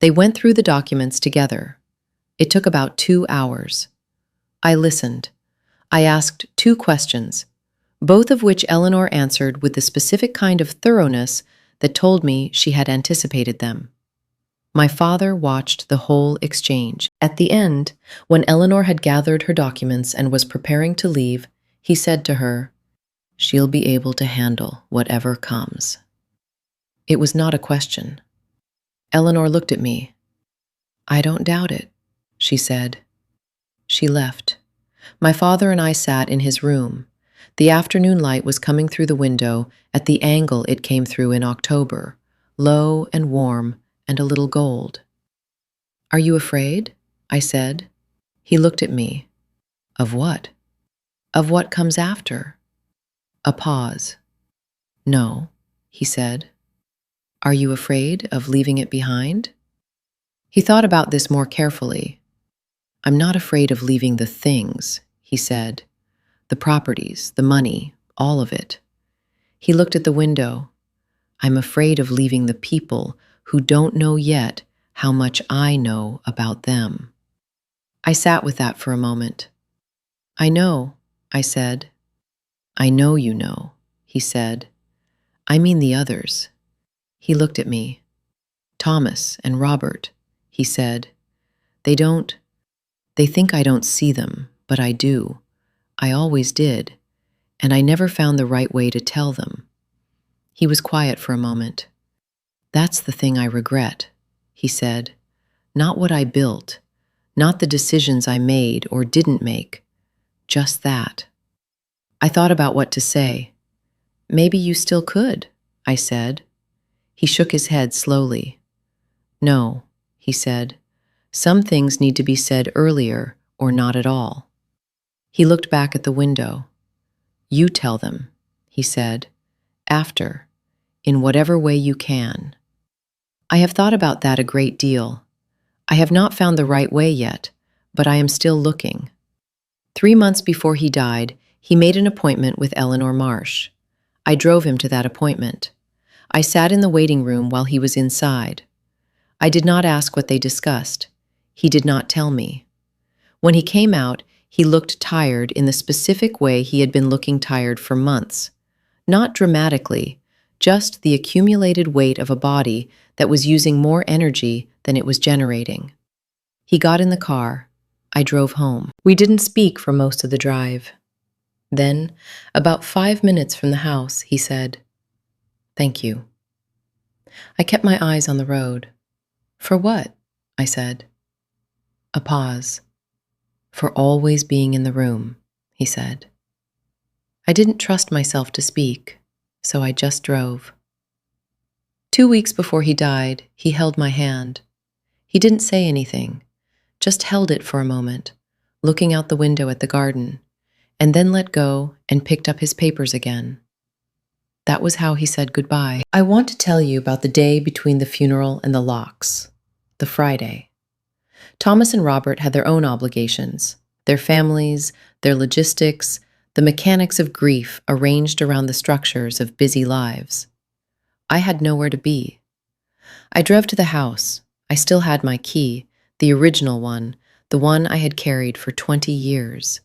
They went through the documents together. It took about 2 hours. I listened. I asked 2 questions, both of which Eleanor answered with the specific kind of thoroughness that told me she had anticipated them. My father watched the whole exchange. At the end, when Eleanor had gathered her documents and was preparing to leave, he said to her, "She'll be able to handle whatever comes." It was not a question. Eleanor looked at me. "I don't doubt it," she said. She left. My father and I sat in his room. The afternoon light was coming through the window at the angle it came through in October, low and warm and a little gold. "Are you afraid?" I said. He looked at me. "Of what?" "Of what comes after." A pause. "No," he said. "Are you afraid of leaving it behind?" He thought about this more carefully. "I'm not afraid of leaving the things," he said. "The properties, the money, all of it." He looked at the window. "I'm afraid of leaving the people who don't know yet how much I know about them." I sat with that for a moment. "I know," I said. "I know you know," he said. "I mean the others." He looked at me. "Thomas and Robert," he said. They think I don't see them, but I do. I always did, and I never found the right way to tell them. He was quiet for a moment. That's the thing I regret, he said. Not what I built, not the decisions I made or didn't make, just that. I thought about what to say. Maybe you still could, I said. He shook his head slowly. No, he said. Some things need to be said earlier or not at all. He looked back at the window. You tell them, he said, after, in whatever way you can. I have thought about that a great deal. I have not found the right way yet, but I am still looking. 3 months before he died, he made an appointment with Eleanor Marsh. I drove him to that appointment. I sat in the waiting room while he was inside. I did not ask what they discussed. He did not tell me. When he came out, he looked tired in the specific way he had been looking tired for months. Not dramatically, just the accumulated weight of a body that was using more energy than it was generating. He got in the car. I drove home. We didn't speak for most of the drive. Then, about 5 minutes from the house, he said, "Thank you." I kept my eyes on the road. "For what?" I said. A pause. "For always being in the room," he said. I didn't trust myself to speak, so I just drove. 2 weeks before he died, he held my hand. He didn't say anything, just held it for a moment, looking out the window at the garden, and then let go and picked up his papers again. That was how he said goodbye. I want to tell you about the day between the funeral and the Locks, the Friday. Thomas and Robert had their own obligations, their families, their logistics, the mechanics of grief arranged around the structures of busy lives. I had nowhere to be. I drove to the house. I still had my key, the original one, the one I had carried for 20 years.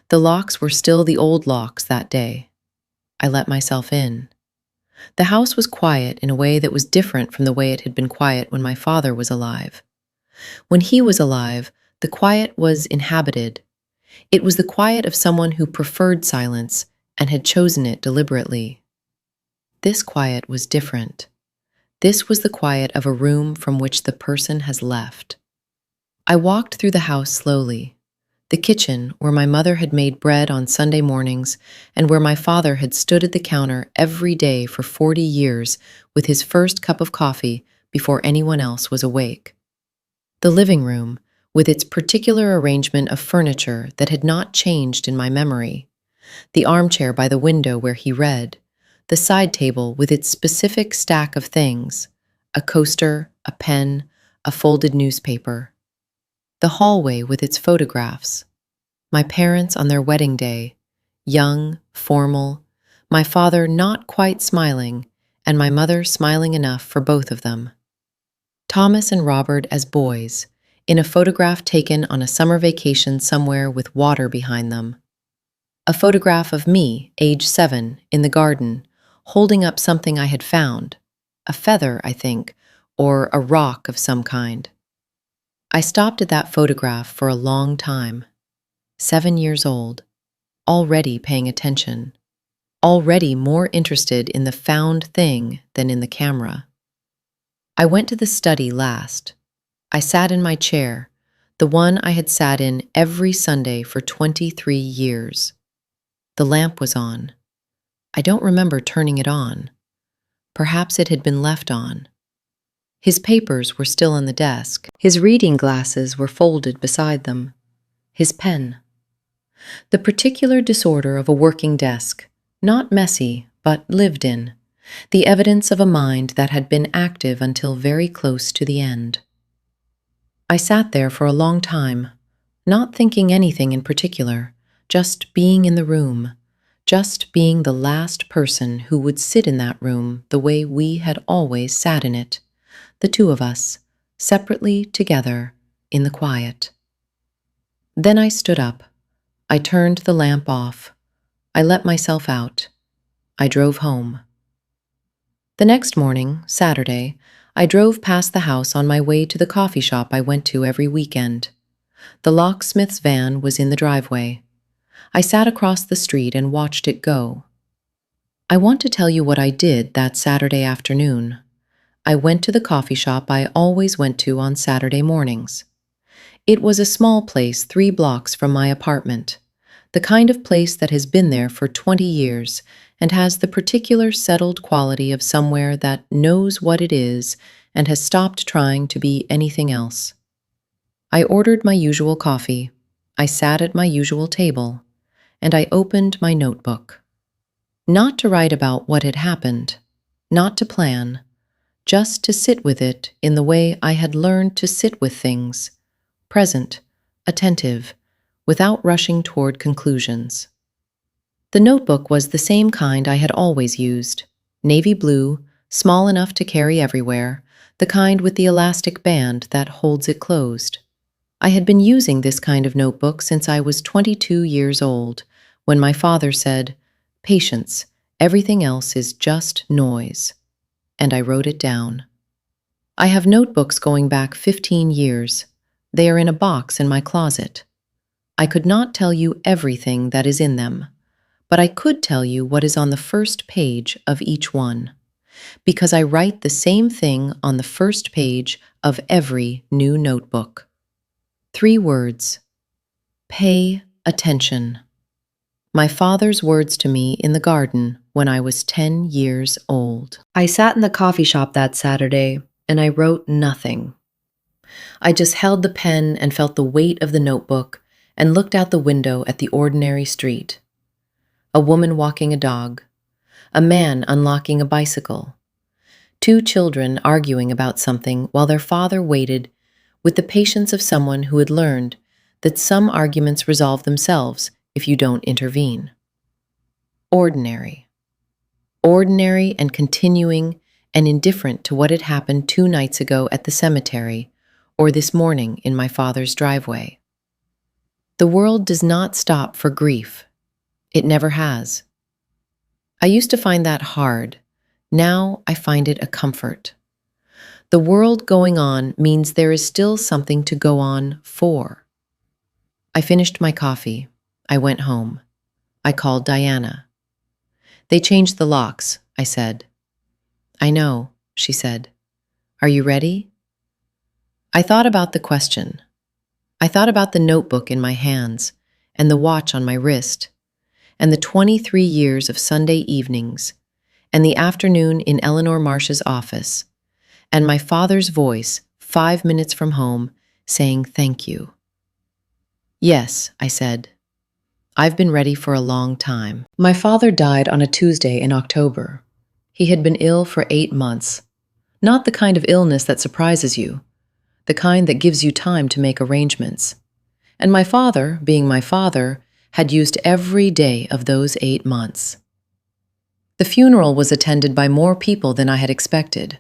The locks were still the old locks that day. I let myself in. The house was quiet in a way that was different from the way it had been quiet when my father was alive. When he was alive, the quiet was inhabited. It was the quiet of someone who preferred silence and had chosen it deliberately. This quiet was different. This was the quiet of a room from which the person has left. I walked through the house slowly. The kitchen, where my mother had made bread on Sunday mornings and where my father had stood at the counter every day for 40 years with his first cup of coffee before anyone else was awake. The living room, with its particular arrangement of furniture that had not changed in my memory. The armchair by the window where he read. The side table with its specific stack of things. A coaster, a pen, a folded newspaper. The hallway with its photographs. My parents on their wedding day, young, formal, my father not quite smiling, and my mother smiling enough for both of them. Thomas and Robert as boys, in a photograph taken on a summer vacation somewhere with water behind them. A photograph of me, age 7, in the garden, holding up something I had found, a feather, I think, or a rock of some kind. I stopped at that photograph for a long time. 7 years old, already paying attention, already more interested in the found thing than in the camera. I went to the study last. I sat in my chair, the one I had sat in every Sunday for 23 years. The lamp was on. I don't remember turning it on. Perhaps it had been left on. His papers were still on the desk. His reading glasses were folded beside them. His pen. The particular disorder of a working desk, not messy, but lived in. The evidence of a mind that had been active until very close to the end. I sat there for a long time, not thinking anything in particular, just being in the room, just being the last person who would sit in that room the way we had always sat in it, the two of us, separately together, in the quiet. Then I stood up. I turned the lamp off. I let myself out. I drove home. The next morning, Saturday, I drove past the house on my way to the coffee shop I went to every weekend. The locksmith's van was in the driveway. I sat across the street and watched it go. I want to tell you what I did that Saturday afternoon. I went to the coffee shop I always went to on Saturday mornings. It was a small place 3 blocks from my apartment, the kind of place that has been there for 20 years and has the particular settled quality of somewhere that knows what it is and has stopped trying to be anything else. I ordered my usual coffee, I sat at my usual table, and I opened my notebook. Not to write about what had happened, not to plan, just to sit with it in the way I had learned to sit with things, present, attentive, without rushing toward conclusions. The notebook was the same kind I had always used, navy blue, small enough to carry everywhere, the kind with the elastic band that holds it closed. I had been using this kind of notebook since I was 22 years old, when my father said, "Patience, everything else is just noise." And I wrote it down. I have notebooks going back 15 years. They are in a box in my closet. I could not tell you everything that is in them, but I could tell you what is on the first page of each one, because I write the same thing on the first page of every new notebook. 3 words. Pay attention. My father's words to me in the garden when I was 10 years old. I sat in the coffee shop that Saturday, and I wrote nothing. I just held the pen and felt the weight of the notebook and looked out the window at the ordinary street. A woman walking a dog, a man unlocking a bicycle, 2 children arguing about something while their father waited with the patience of someone who had learned that some arguments resolve themselves if you don't intervene. Ordinary. Ordinary and continuing and indifferent to what had happened 2 nights ago at the cemetery or this morning in my father's driveway. The world does not stop for grief. It never has. I used to find that hard. Now I find it a comfort. The world going on means there is still something to go on for. I finished my coffee. I went home. I called Diana. "They changed the locks," I said. "I know," she said. "Are you ready?" I thought about the question. I thought about the notebook in my hands and the watch on my wrist and the 23 years of Sunday evenings and the afternoon in Eleanor Marsh's office and my father's voice 5 minutes from home saying thank you. "Yes," I said. "I've been ready for a long time." My father died on a Tuesday in October. He had been ill for 8 months. Not the kind of illness that surprises you, the kind that gives you time to make arrangements. And my father, being my father, had used every day of those 8 months. The funeral was attended by more people than I had expected.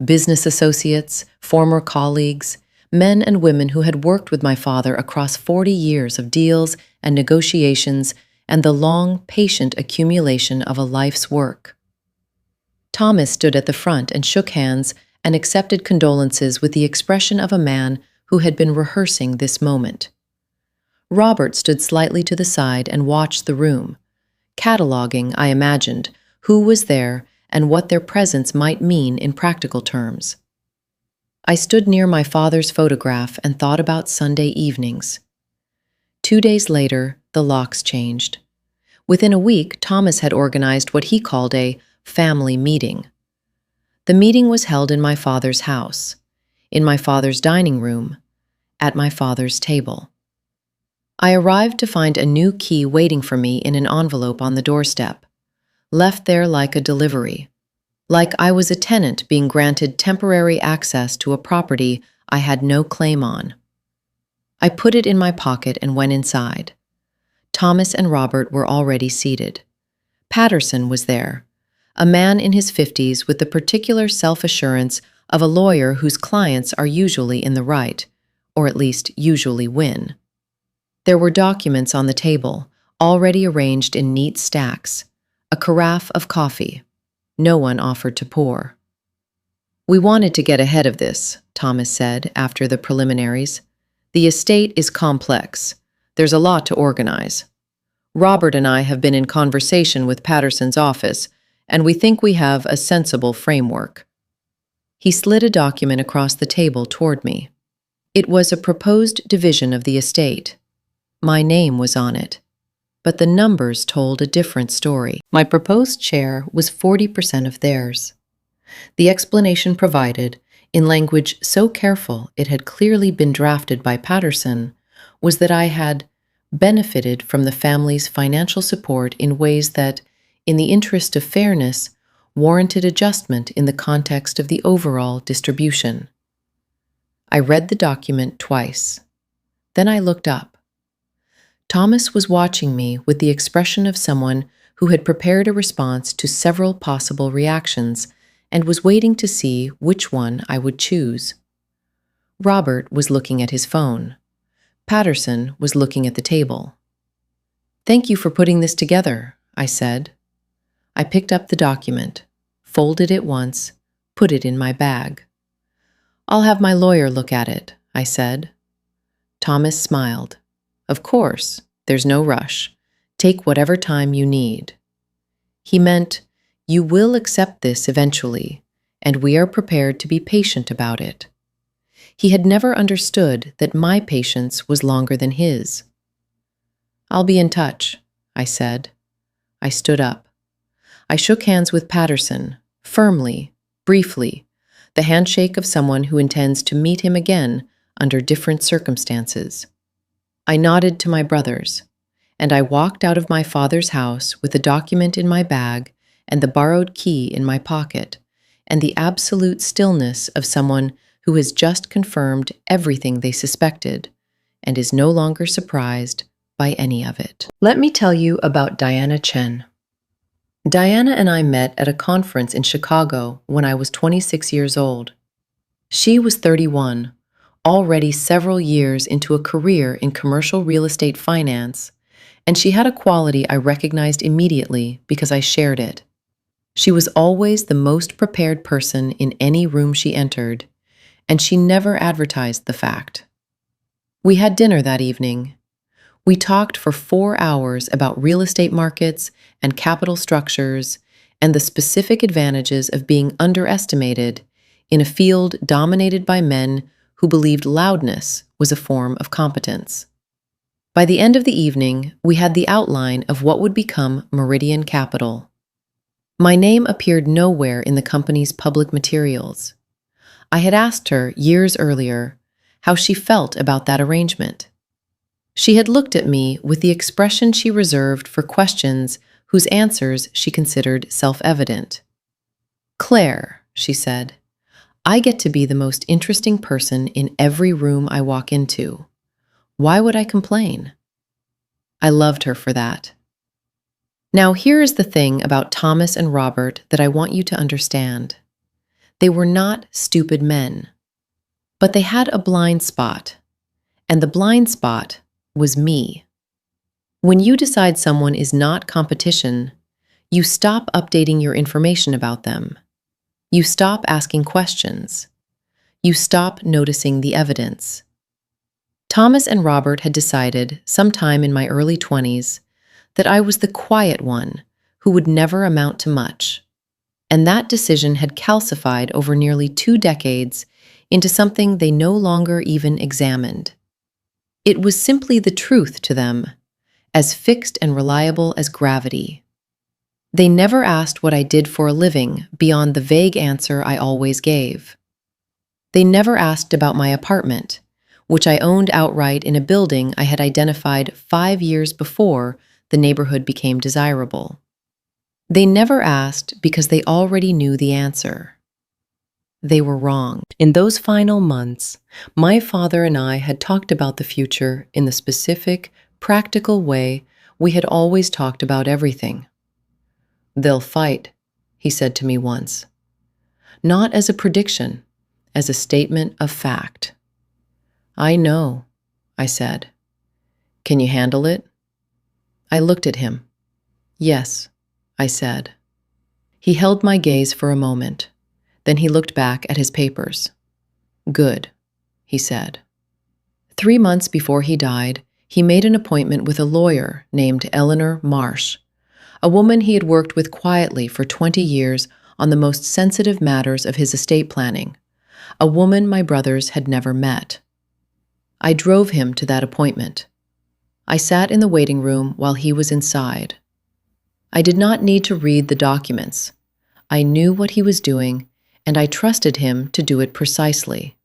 Business associates, former colleagues, men and women who had worked with my father across 40 years of deals and negotiations and the long, patient accumulation of a life's work. Thomas stood at the front and shook hands and accepted condolences with the expression of a man who had been rehearsing this moment. Robert stood slightly to the side and watched the room, cataloging, I imagined, who was there and what their presence might mean in practical terms. I stood near my father's photograph and thought about Sunday evenings. 2 days later, the locks changed. Within a week, Thomas had organized what he called a family meeting. The meeting was held in my father's house, in my father's dining room, at my father's table. I arrived to find a new key waiting for me in an envelope on the doorstep, left there like a delivery, like I was a tenant being granted temporary access to a property I had no claim on. I put it in my pocket and went inside. Thomas and Robert were already seated. Patterson was there, a man in his 50s with the particular self-assurance of a lawyer whose clients are usually in the right, or at least usually win. There were documents on the table, already arranged in neat stacks, a carafe of coffee. No one offered to pour. "We wanted to get ahead of this," Thomas said after the preliminaries. "The estate is complex. There's a lot to organize. Robert and I have been in conversation with Patterson's office, and we think we have a sensible framework. He slid a document across the table toward me. It was a proposed division of the estate. My name was on it, but the numbers told a different story. My proposed share was 40% of theirs. The explanation provided, in language so careful it had clearly been drafted by Patterson, was that I had benefited from the family's financial support in ways that, in the interest of fairness, warranted adjustment in the context of the overall distribution. I read the document twice. Then I looked up. Thomas was watching me with the expression of someone who had prepared a response to several possible reactions and was waiting to see which one I would choose. Robert was looking at his phone. Patterson was looking at the table. "Thank you for putting this together," I said. I picked up the document, folded it once, put it in my bag. "I'll have my lawyer look at it," I said. Thomas smiled. "Of course, there's no rush. Take whatever time you need." He meant, "You will accept this eventually, and we are prepared to be patient about it." He had never understood that my patience was longer than his. "I'll be in touch," I said. I stood up. I shook hands with Patterson, firmly, briefly, the handshake of someone who intends to meet him again under different circumstances. I nodded to my brothers, and I walked out of my father's house with the document in my bag and the borrowed key in my pocket, and the absolute stillness of someone who has just confirmed everything they suspected and is no longer surprised by any of it. Let me tell you about Diana Chen. Diana and I met at a conference in Chicago when I was 26 years old. She was 31, already several years into a career in commercial real estate finance, and she had a quality I recognized immediately because I shared it. She was always the most prepared person in any room she entered, and she never advertised the fact. We had dinner that evening. We talked for 4 hours about real estate markets and capital structures and the specific advantages of being underestimated in a field dominated by men who believed loudness was a form of competence. By the end of the evening, we had the outline of what would become Meridian Capital. My name appeared nowhere in the company's public materials. I had asked her years earlier how she felt about that arrangement. She had looked at me with the expression she reserved for questions whose answers she considered self-evident. "Claire," she said, "I get to be the most interesting person in every room I walk into. Why would I complain?" I loved her for that. Now here is the thing about Thomas and Robert that I want you to understand. They were not stupid men, but they had a blind spot, and the blind spot was me. When you decide someone is not competition, you stop updating your information about them. You stop asking questions. You stop noticing the evidence. Thomas and Robert had decided, sometime in my early 20s, that I was the quiet one who would never amount to much, and that decision had calcified over nearly 2 decades into something they no longer even examined. It was simply the truth to them, as fixed and reliable as gravity. They never asked what I did for a living beyond the vague answer I always gave. They never asked about my apartment, which I owned outright in a building I had identified 5 years before the neighborhood became desirable. They never asked because they already knew the answer. They were wrong. In those final months, my father and I had talked about the future in the specific, practical way we had always talked about everything. "They'll fight," he said to me once. Not as a prediction, as a statement of fact. "I know," I said. "Can you handle it?" I looked at him. "Yes," I said. He held my gaze for a moment. Then he looked back at his papers. "Good," he said. 3 months before he died, He made an appointment with a lawyer named Eleanor Marsh, a woman he had worked with quietly for 20 years on the most sensitive matters of his estate planning, a woman my brothers had never met. I drove him to that appointment. I sat in the waiting room while he was inside. I did not need to read the documents. I knew what he was doing, and I trusted him to do it precisely.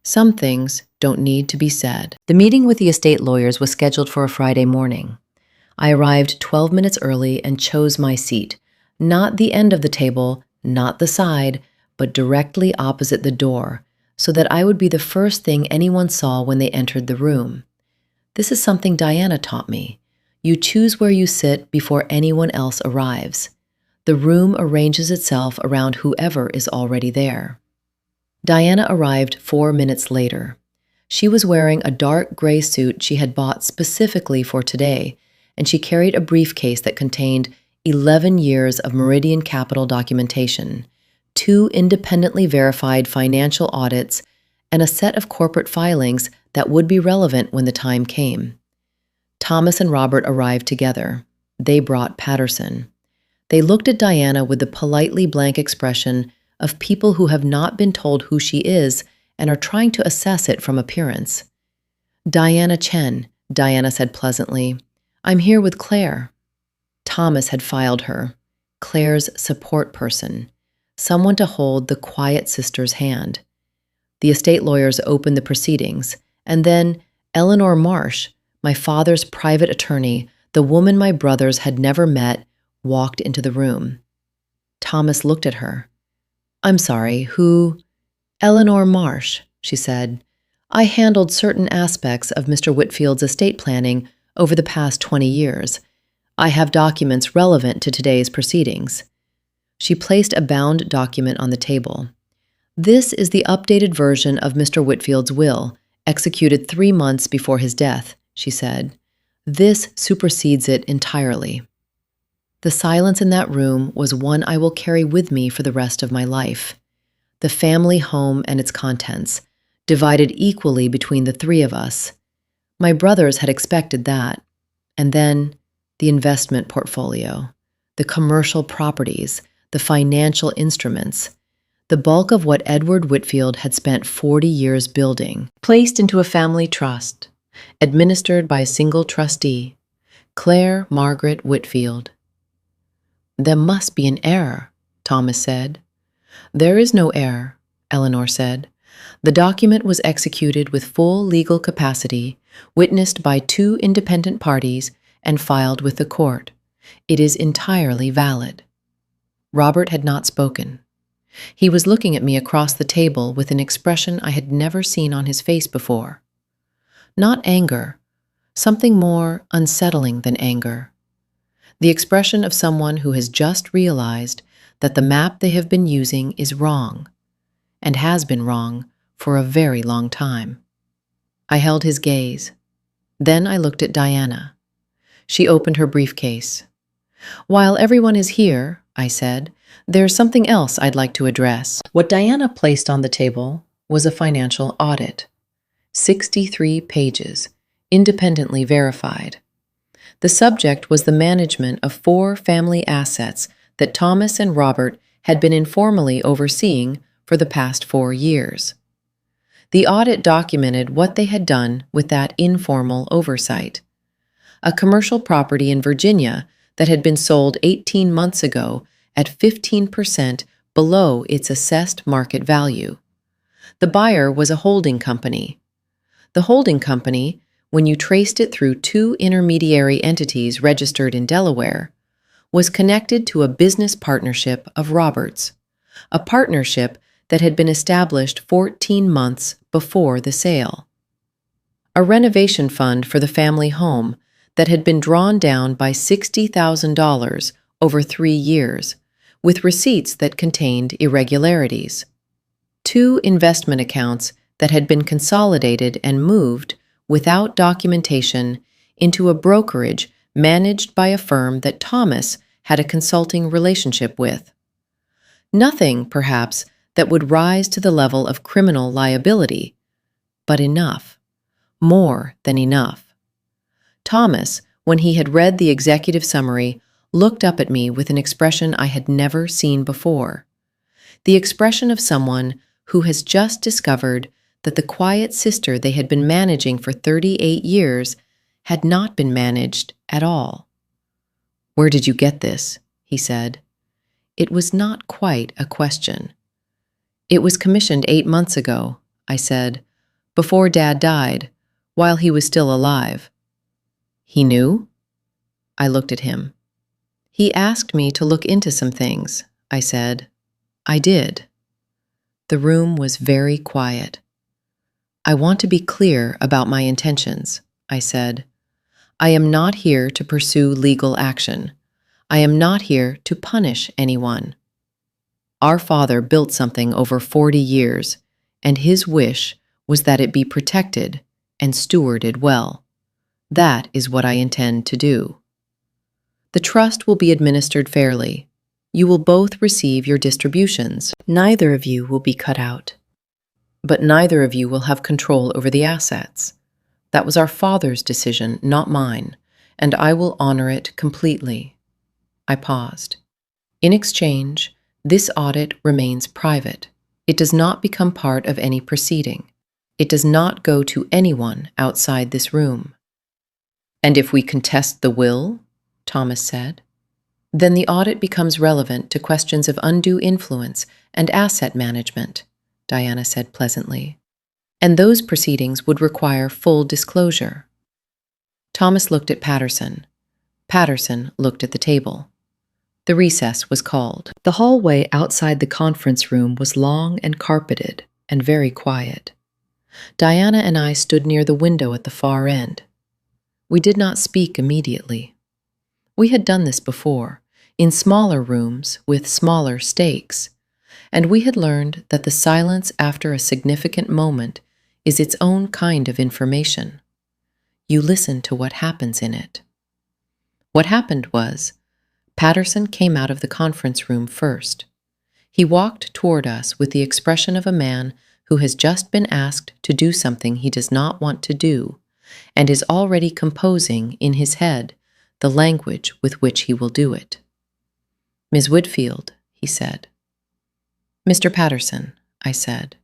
Some things don't need to be said. The meeting with the estate lawyers was scheduled for a Friday morning. I arrived 12 minutes early and chose my seat, not the end of the table, not the side, but directly opposite the door, so that I would be the first thing anyone saw when they entered the room. This is something Diana taught me. You choose where you sit before anyone else arrives. The room arranges itself around whoever is already there. Diana arrived 4 minutes later. She was wearing a dark gray suit she had bought specifically for today, and she carried a briefcase that contained 11 years of Meridian Capital documentation, 2 independently verified financial audits, and a set of corporate filings that would be relevant when the time came. Thomas and Robert arrived together. They brought Patterson. They looked at Diana with the politely blank expression of people who have not been told who she is and are trying to assess it from appearance. "Diana Chen," Diana said pleasantly. "I'm here with Claire." Thomas had filed her, Claire's support person, someone to hold the quiet sister's hand. The estate lawyers opened the proceedings, and then Eleanor Marsh, my father's private attorney, the woman my brothers had never met, walked into the room. Thomas looked at her. "I'm sorry, who?" "Eleanor Marsh," she said. "I handled certain aspects of Mr. Whitfield's estate planning over the past 20 years. I have documents relevant to today's proceedings." She placed a bound document on the table. "This is the updated version of Mr. Whitfield's will, executed 3 months before his death," she said. "This supersedes it entirely." The silence in that room was one I will carry with me for the rest of my life. The family home and its contents, divided equally between the 3 of us. My brothers had expected that. And then the investment portfolio, the commercial properties, the financial instruments, the bulk of what Edward Whitfield had spent 40 years building, placed into a family trust, administered by a single trustee, Claire Margaret Whitfield. "There must be an error," Thomas said. "There is no error," Eleanor said. "The document was executed with full legal capacity, witnessed by 2 independent parties, and filed with the court. It is entirely valid." Robert had not spoken. He was looking at me across the table with an expression I had never seen on his face before. Not anger, something more unsettling than anger. The expression of someone who has just realized that the map they have been using is wrong, and has been wrong for a very long time. I held his gaze. Then I looked at Diana. She opened her briefcase. "While everyone is here," I said, "there's something else I'd like to address." What Diana placed on the table was a financial audit. 63 pages, independently verified. The subject was the management of 4 family assets that Thomas and Robert had been informally overseeing for the past 4 years. The audit documented what they had done with that informal oversight. A commercial property in Virginia that had been sold 18 months ago at 15% below its assessed market value. The buyer was a holding company. The holding company, when you traced it through 2 intermediary entities registered in Delaware, was connected to a business partnership of Robert's, a partnership that had been established 14 months before the sale. A renovation fund for the family home that had been drawn down by $60,000 over 3 years, with receipts that contained irregularities. 2 investment accounts that had been consolidated and moved without documentation into a brokerage managed by a firm that Thomas had a consulting relationship with. Nothing, perhaps, that would rise to the level of criminal liability, but enough, more than enough. Thomas, when he had read the executive summary, looked up at me with an expression I had never seen before. The expression of someone who has just discovered that the quiet sister they had been managing for 38 years had not been managed at all. "Where did you get this?" he said. It was not quite a question. "It was commissioned 8 months ago," I said, "before Dad died, while he was still alive." "He knew?" I looked at him. "He asked me to look into some things," I said. "I did." The room was very quiet. "I want to be clear about my intentions," I said. "I am not here to pursue legal action. I am not here to punish anyone. Our father built something over 40 years, and his wish was that it be protected and stewarded well. That is what I intend to do. The trust will be administered fairly. You will both receive your distributions. Neither of you will be cut out. But neither of you will have control over the assets. That was our father's decision, not mine, and I will honor it completely." I paused. "In exchange, this audit remains private. It does not become part of any proceeding. It does not go to anyone outside this room." "And if we contest the will," Thomas said, "then the audit becomes relevant to questions of undue influence and asset management," Diana said pleasantly. "And those proceedings would require full disclosure." Thomas looked at Patterson. Patterson looked at the table. The recess was called. The hallway outside the conference room was long and carpeted and very quiet. Diana and I stood near the window at the far end. We did not speak immediately. We had done this before, in smaller rooms with smaller stakes, and we had learned that the silence after a significant moment is its own kind of information. You listen to what happens in it. What happened was, Patterson came out of the conference room first. He walked toward us with the expression of a man who has just been asked to do something he does not want to do, and is already composing in his head the language with which he will do it. "Ms. Whitfield," he said. "Mr. Patterson," I said,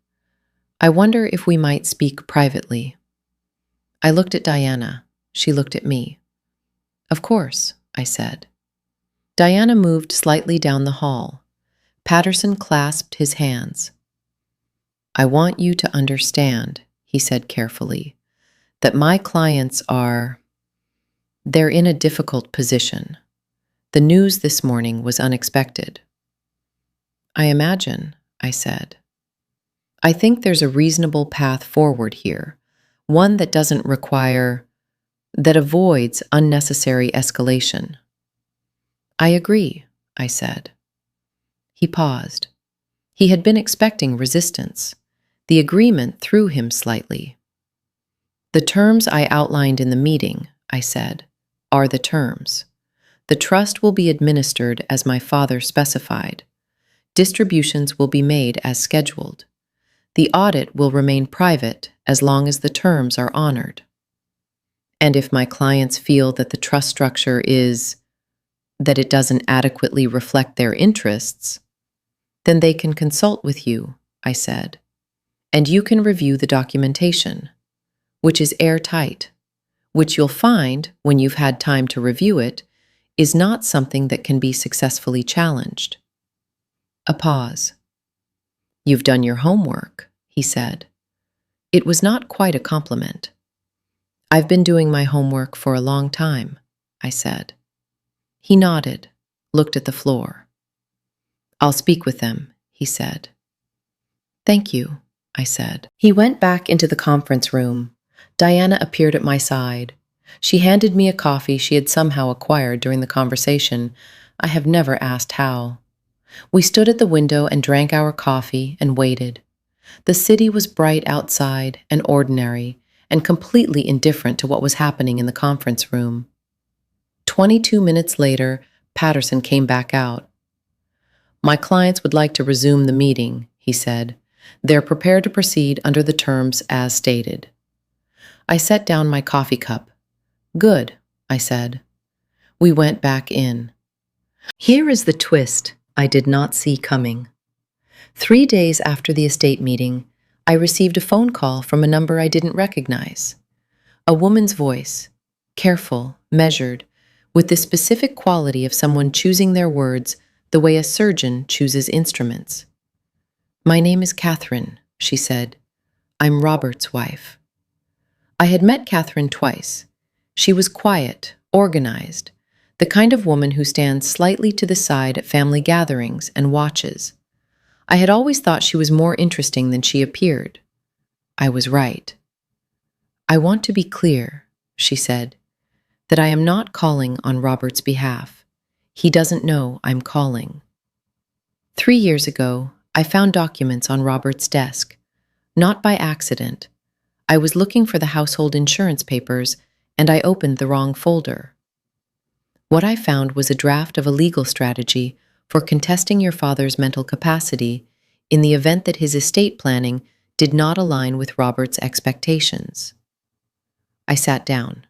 "I wonder if we might speak privately." I looked at Diana. She looked at me. "Of course," I said. Diana moved slightly down the hall. Patterson clasped his hands. "I want you to understand," he said carefully, "that my clients they're in a difficult position. The news this morning was unexpected." "I imagine," I said. "I think there's a reasonable path forward here, one that avoids unnecessary escalation." "I agree," I said. He paused. He had been expecting resistance. The agreement threw him slightly. "The terms I outlined in the meeting," I said, "are the terms. The trust will be administered as my father specified. Distributions will be made as scheduled. The audit will remain private as long as the terms are honored. And if my clients feel that the trust structure that it doesn't adequately reflect their interests, then they can consult with you," I said, "and you can review the documentation, which is airtight, which you'll find, when you've had time to review it, is not something that can be successfully challenged." A pause. "You've done your homework," he said. It was not quite a compliment. "I've been doing my homework for a long time," I said. He nodded, looked at the floor. "I'll speak with them," he said. "Thank you," I said. He went back into the conference room. Diana appeared at my side. She handed me a coffee she had somehow acquired during the conversation. I have never asked how. We stood at the window and drank our coffee and waited. The city was bright outside and ordinary, and completely indifferent to what was happening in the conference room. 22 minutes later, Patterson came back out. "My clients would like to resume the meeting," he said. "They're prepared to proceed under the terms as stated." I set down my coffee cup. Good, I said. We went back in. Here is the twist I did not see coming. 3 days after the estate meeting, I received a phone call from a number I didn't recognize. A woman's voice, careful, measured, with the specific quality of someone choosing their words the way a surgeon chooses instruments. "My name is Catherine," she said. "I'm Robert's wife." I had met Catherine twice. She was quiet, organized, the kind of woman who stands slightly to the side at family gatherings and watches. I had always thought she was more interesting than she appeared. I was right. "I want to be clear," she said, "that I am not calling on Robert's behalf. He doesn't know I'm calling." 3 years ago, I found documents on Robert's desk. Not by accident. I was looking for the household insurance papers, and I opened the wrong folder. What I found was a draft of a legal strategy for contesting your father's mental capacity in the event that his estate planning did not align with Robert's expectations. I sat down.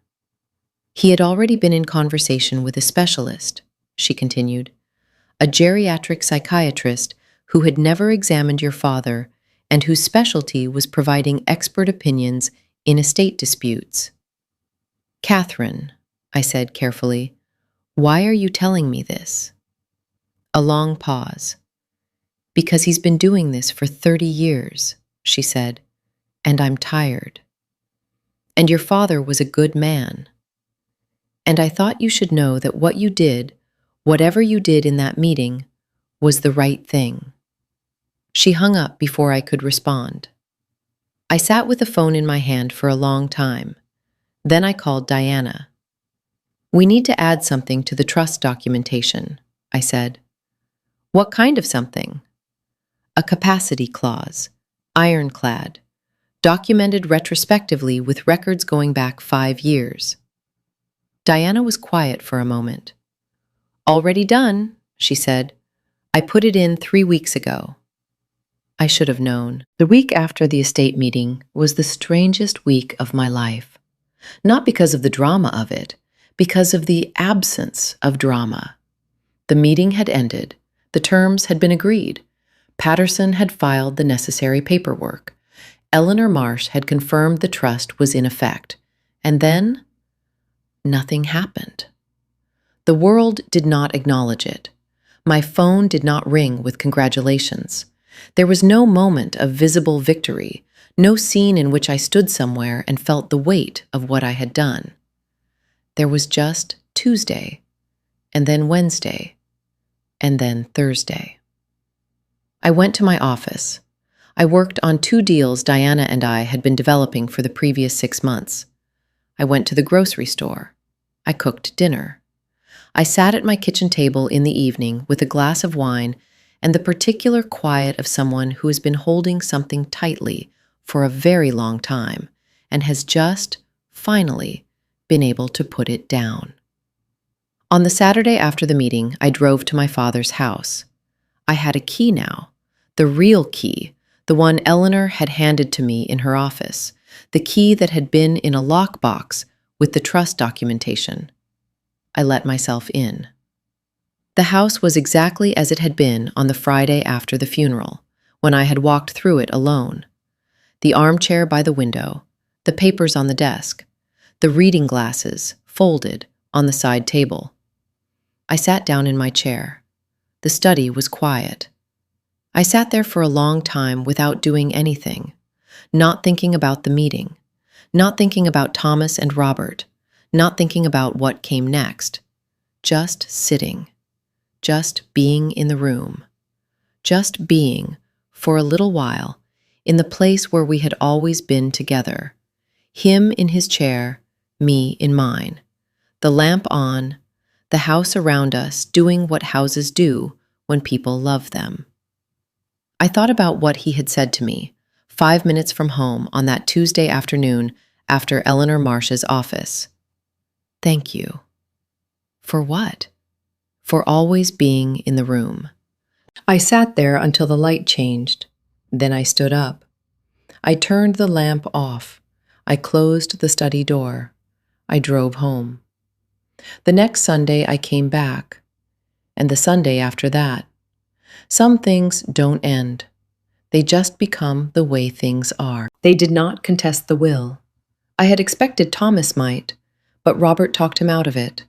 "He had already been in conversation with a specialist," she continued, "a geriatric psychiatrist who had never examined your father and whose specialty was providing expert opinions in estate disputes." "Catherine," I said carefully, "why are you telling me this?" A long pause. "Because he's been doing this for 30 years, she said, "and I'm tired. And your father was a good man. And I thought you should know that what you did, whatever you did in that meeting, was the right thing." She hung up before I could respond. I sat with the phone in my hand for a long time. Then I called Diana. "We need to add something to the trust documentation," I said. "What kind of something?" "A capacity clause, ironclad, documented retrospectively with records going back 5 years. Diana was quiet for a moment. "Already done," she said. "I put it in 3 weeks ago." I should have known. The week after the estate meeting was the strangest week of my life. Not because of the drama of it, because of the absence of drama. The meeting had ended. The terms had been agreed. Patterson had filed the necessary paperwork. Eleanor Marsh had confirmed the trust was in effect. And then, nothing happened. The world did not acknowledge it. My phone did not ring with congratulations. There was no moment of visible victory, no scene in which I stood somewhere and felt the weight of what I had done. There was just Tuesday, and then Wednesday, and then Thursday. I went to my office. I worked on 2 deals Diana and I had been developing for the previous 6 months. I went to the grocery store. I cooked dinner. I sat at my kitchen table in the evening with a glass of wine and the particular quiet of someone who has been holding something tightly for a very long time and has just, finally, been able to put it down. On the Saturday after the meeting, I drove to my father's house. I had a key now, the real key, the one Eleanor had handed to me in her office, the key that had been in a lockbox with the trust documentation. I let myself in. The house was exactly as it had been on the Friday after the funeral, when I had walked through it alone. The armchair by the window, the papers on the desk, the reading glasses folded on the side table. I sat down in my chair. The study was quiet. I sat there for a long time without doing anything, not thinking about the meeting, not thinking about Thomas and Robert, not thinking about what came next, just sitting. Just being in the room, just being, for a little while, in the place where we had always been together, him in his chair, me in mine, the lamp on, the house around us doing what houses do when people love them. I thought about what he had said to me 5 minutes from home on that Tuesday afternoon after Eleanor Marsh's office. "Thank you." For what? For always being in the room. I sat there until the light changed. Then I stood up. I turned the lamp off. I closed the study door. I drove home. The next Sunday, I came back, and the Sunday after that. Some things don't end. They just become the way things are. They did not contest the will. I had expected Thomas might, but Robert talked him out of it.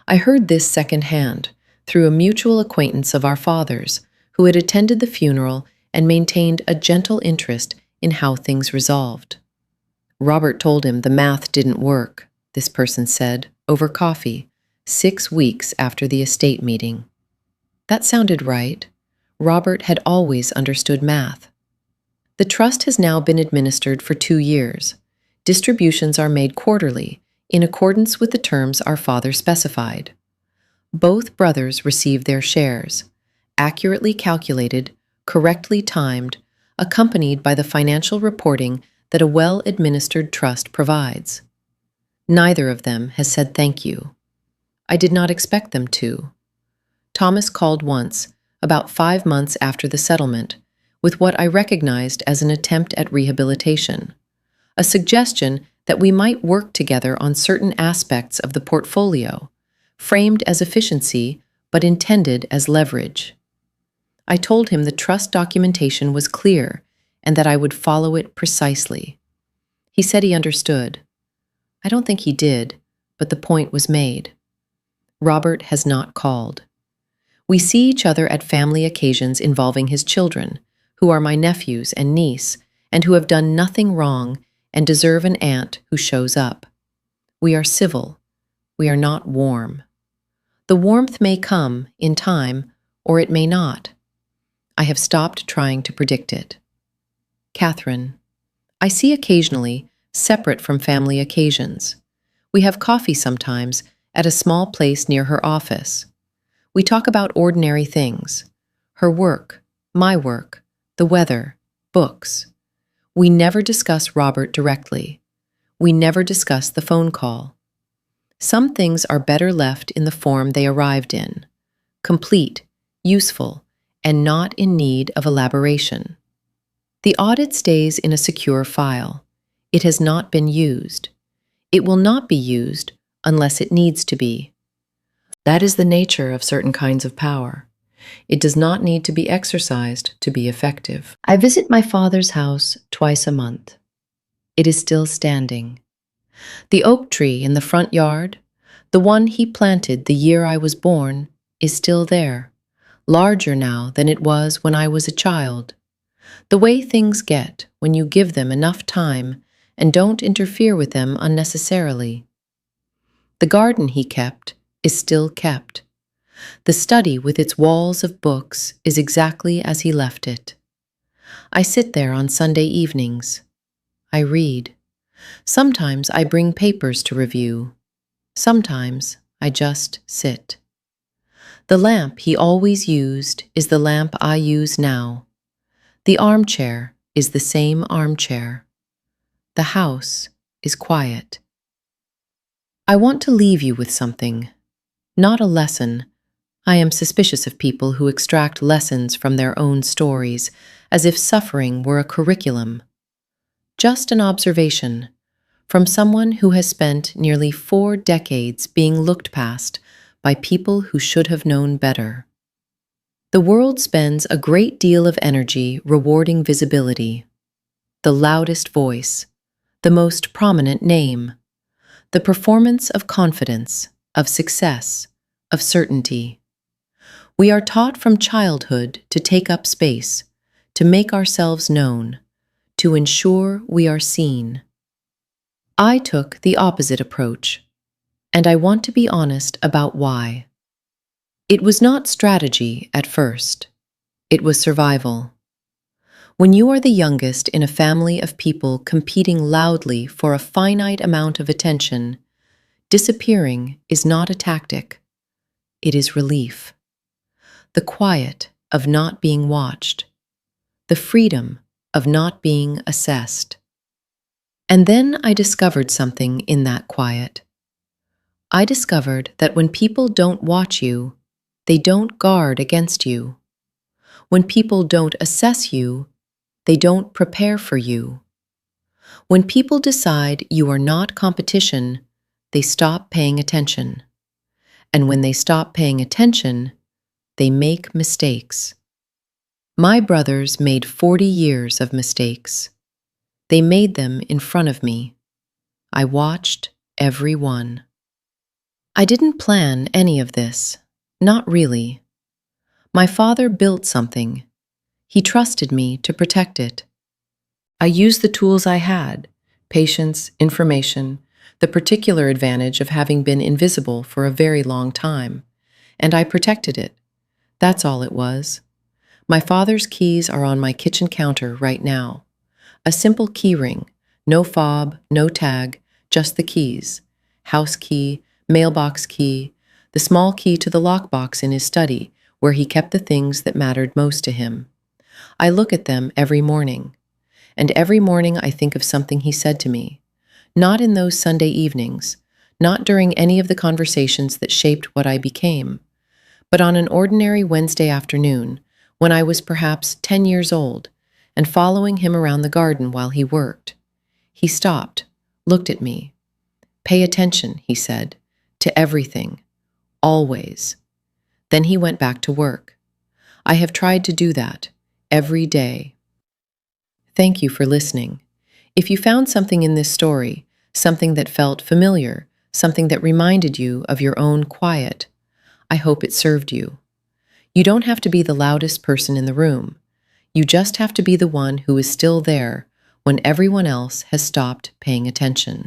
I heard this secondhand through a mutual acquaintance of our father's, who had attended the funeral and maintained a gentle interest in how things resolved. Robert told him the math didn't work, this person said, over coffee, 6 weeks after the estate meeting. That sounded right. Robert had always understood math. The trust has now been administered for 2 years. Distributions are made quarterly, in accordance with the terms our father specified. Both brothers receive their shares, accurately calculated, correctly timed, accompanied by the financial reporting that a well-administered trust provides. Neither of them has said thank you. I did not expect them to. Thomas called once, about 5 months after the settlement, with what I recognized as an attempt at rehabilitation, a suggestion that we might work together on certain aspects of the portfolio, framed as efficiency but intended as leverage. I told him the trust documentation was clear and that I would follow it precisely. He said he understood. I don't think he did, but the point was made. Robert has not called. We see each other at family occasions involving his children, who are my nephews and niece, and who have done nothing wrong and deserve an aunt who shows up. We are civil. We are not warm. The warmth may come in time, or it may not. I have stopped trying to predict it. Catherine, I see occasionally, separate from family occasions. We have coffee sometimes at a small place near her office. We talk about ordinary things, her work, my work, the weather, books. We never discuss Robert directly. We never discuss the phone call. Some things are better left in the form they arrived in, complete, useful, and not in need of elaboration. The audit stays in a secure file. It has not been used. It will not be used unless it needs to be. That is the nature of certain kinds of power. It does not need to be exercised to be effective. I visit my father's house twice a month. It is still standing. The oak tree in the front yard, the one he planted the year I was born, is still there, larger now than it was when I was a child. The way things get when you give them enough time and don't interfere with them unnecessarily. The garden he kept is still kept. The study with its walls of books is exactly as he left it. I sit there on Sunday evenings. I read. Sometimes I bring papers to review. Sometimes I just sit. The lamp he always used is the lamp I use now. The armchair is the same armchair. The house is quiet. I want to leave you with something, not a lesson. I am suspicious of people who extract lessons from their own stories as if suffering were a curriculum. Just an observation from someone who has spent nearly 4 decades being looked past by people who should have known better. The world spends a great deal of energy rewarding visibility, the loudest voice, the most prominent name, the performance of confidence, of success, of certainty. We are taught from childhood to take up space, to make ourselves known, to ensure we are seen. I took the opposite approach, and I want to be honest about why. It was not strategy at first. It was survival. When you are the youngest in a family of people competing loudly for a finite amount of attention, disappearing is not a tactic. It is relief. The quiet of not being watched. The freedom of not being assessed. And then I discovered something in that quiet. I discovered that when people don't watch you, they don't guard against you. When people don't assess you, they don't prepare for you. When people decide you are not competition, They stop paying attention. And when they stop paying attention, they make mistakes. My brothers made 40 years of mistakes. They made them in front of me. I watched every one. I didn't plan any of this. Not really. My father built something. He trusted me to protect it. I used the tools I had, patience, information, the particular advantage of having been invisible for a very long time, and I protected it. That's all it was. My father's keys are on my kitchen counter right now. A simple key ring, no fob, no tag, just the keys. House key, mailbox key, the small key to the lockbox in his study, where he kept the things that mattered most to him. I look at them every morning. And every morning I think of something he said to me. Not in those Sunday evenings, not during any of the conversations that shaped what I became, but on an ordinary Wednesday afternoon, when I was perhaps 10 years old, and following him around the garden while he worked. He stopped, looked at me. "Pay attention," he said, "to everything. Always." Then he went back to work. I have tried to do that every day. Thank you for listening. If you found something in this story, something that felt familiar, something that reminded you of your own quiet, I hope it served you. You don't have to be the loudest person in the room. You just have to be the one who is still there when everyone else has stopped paying attention.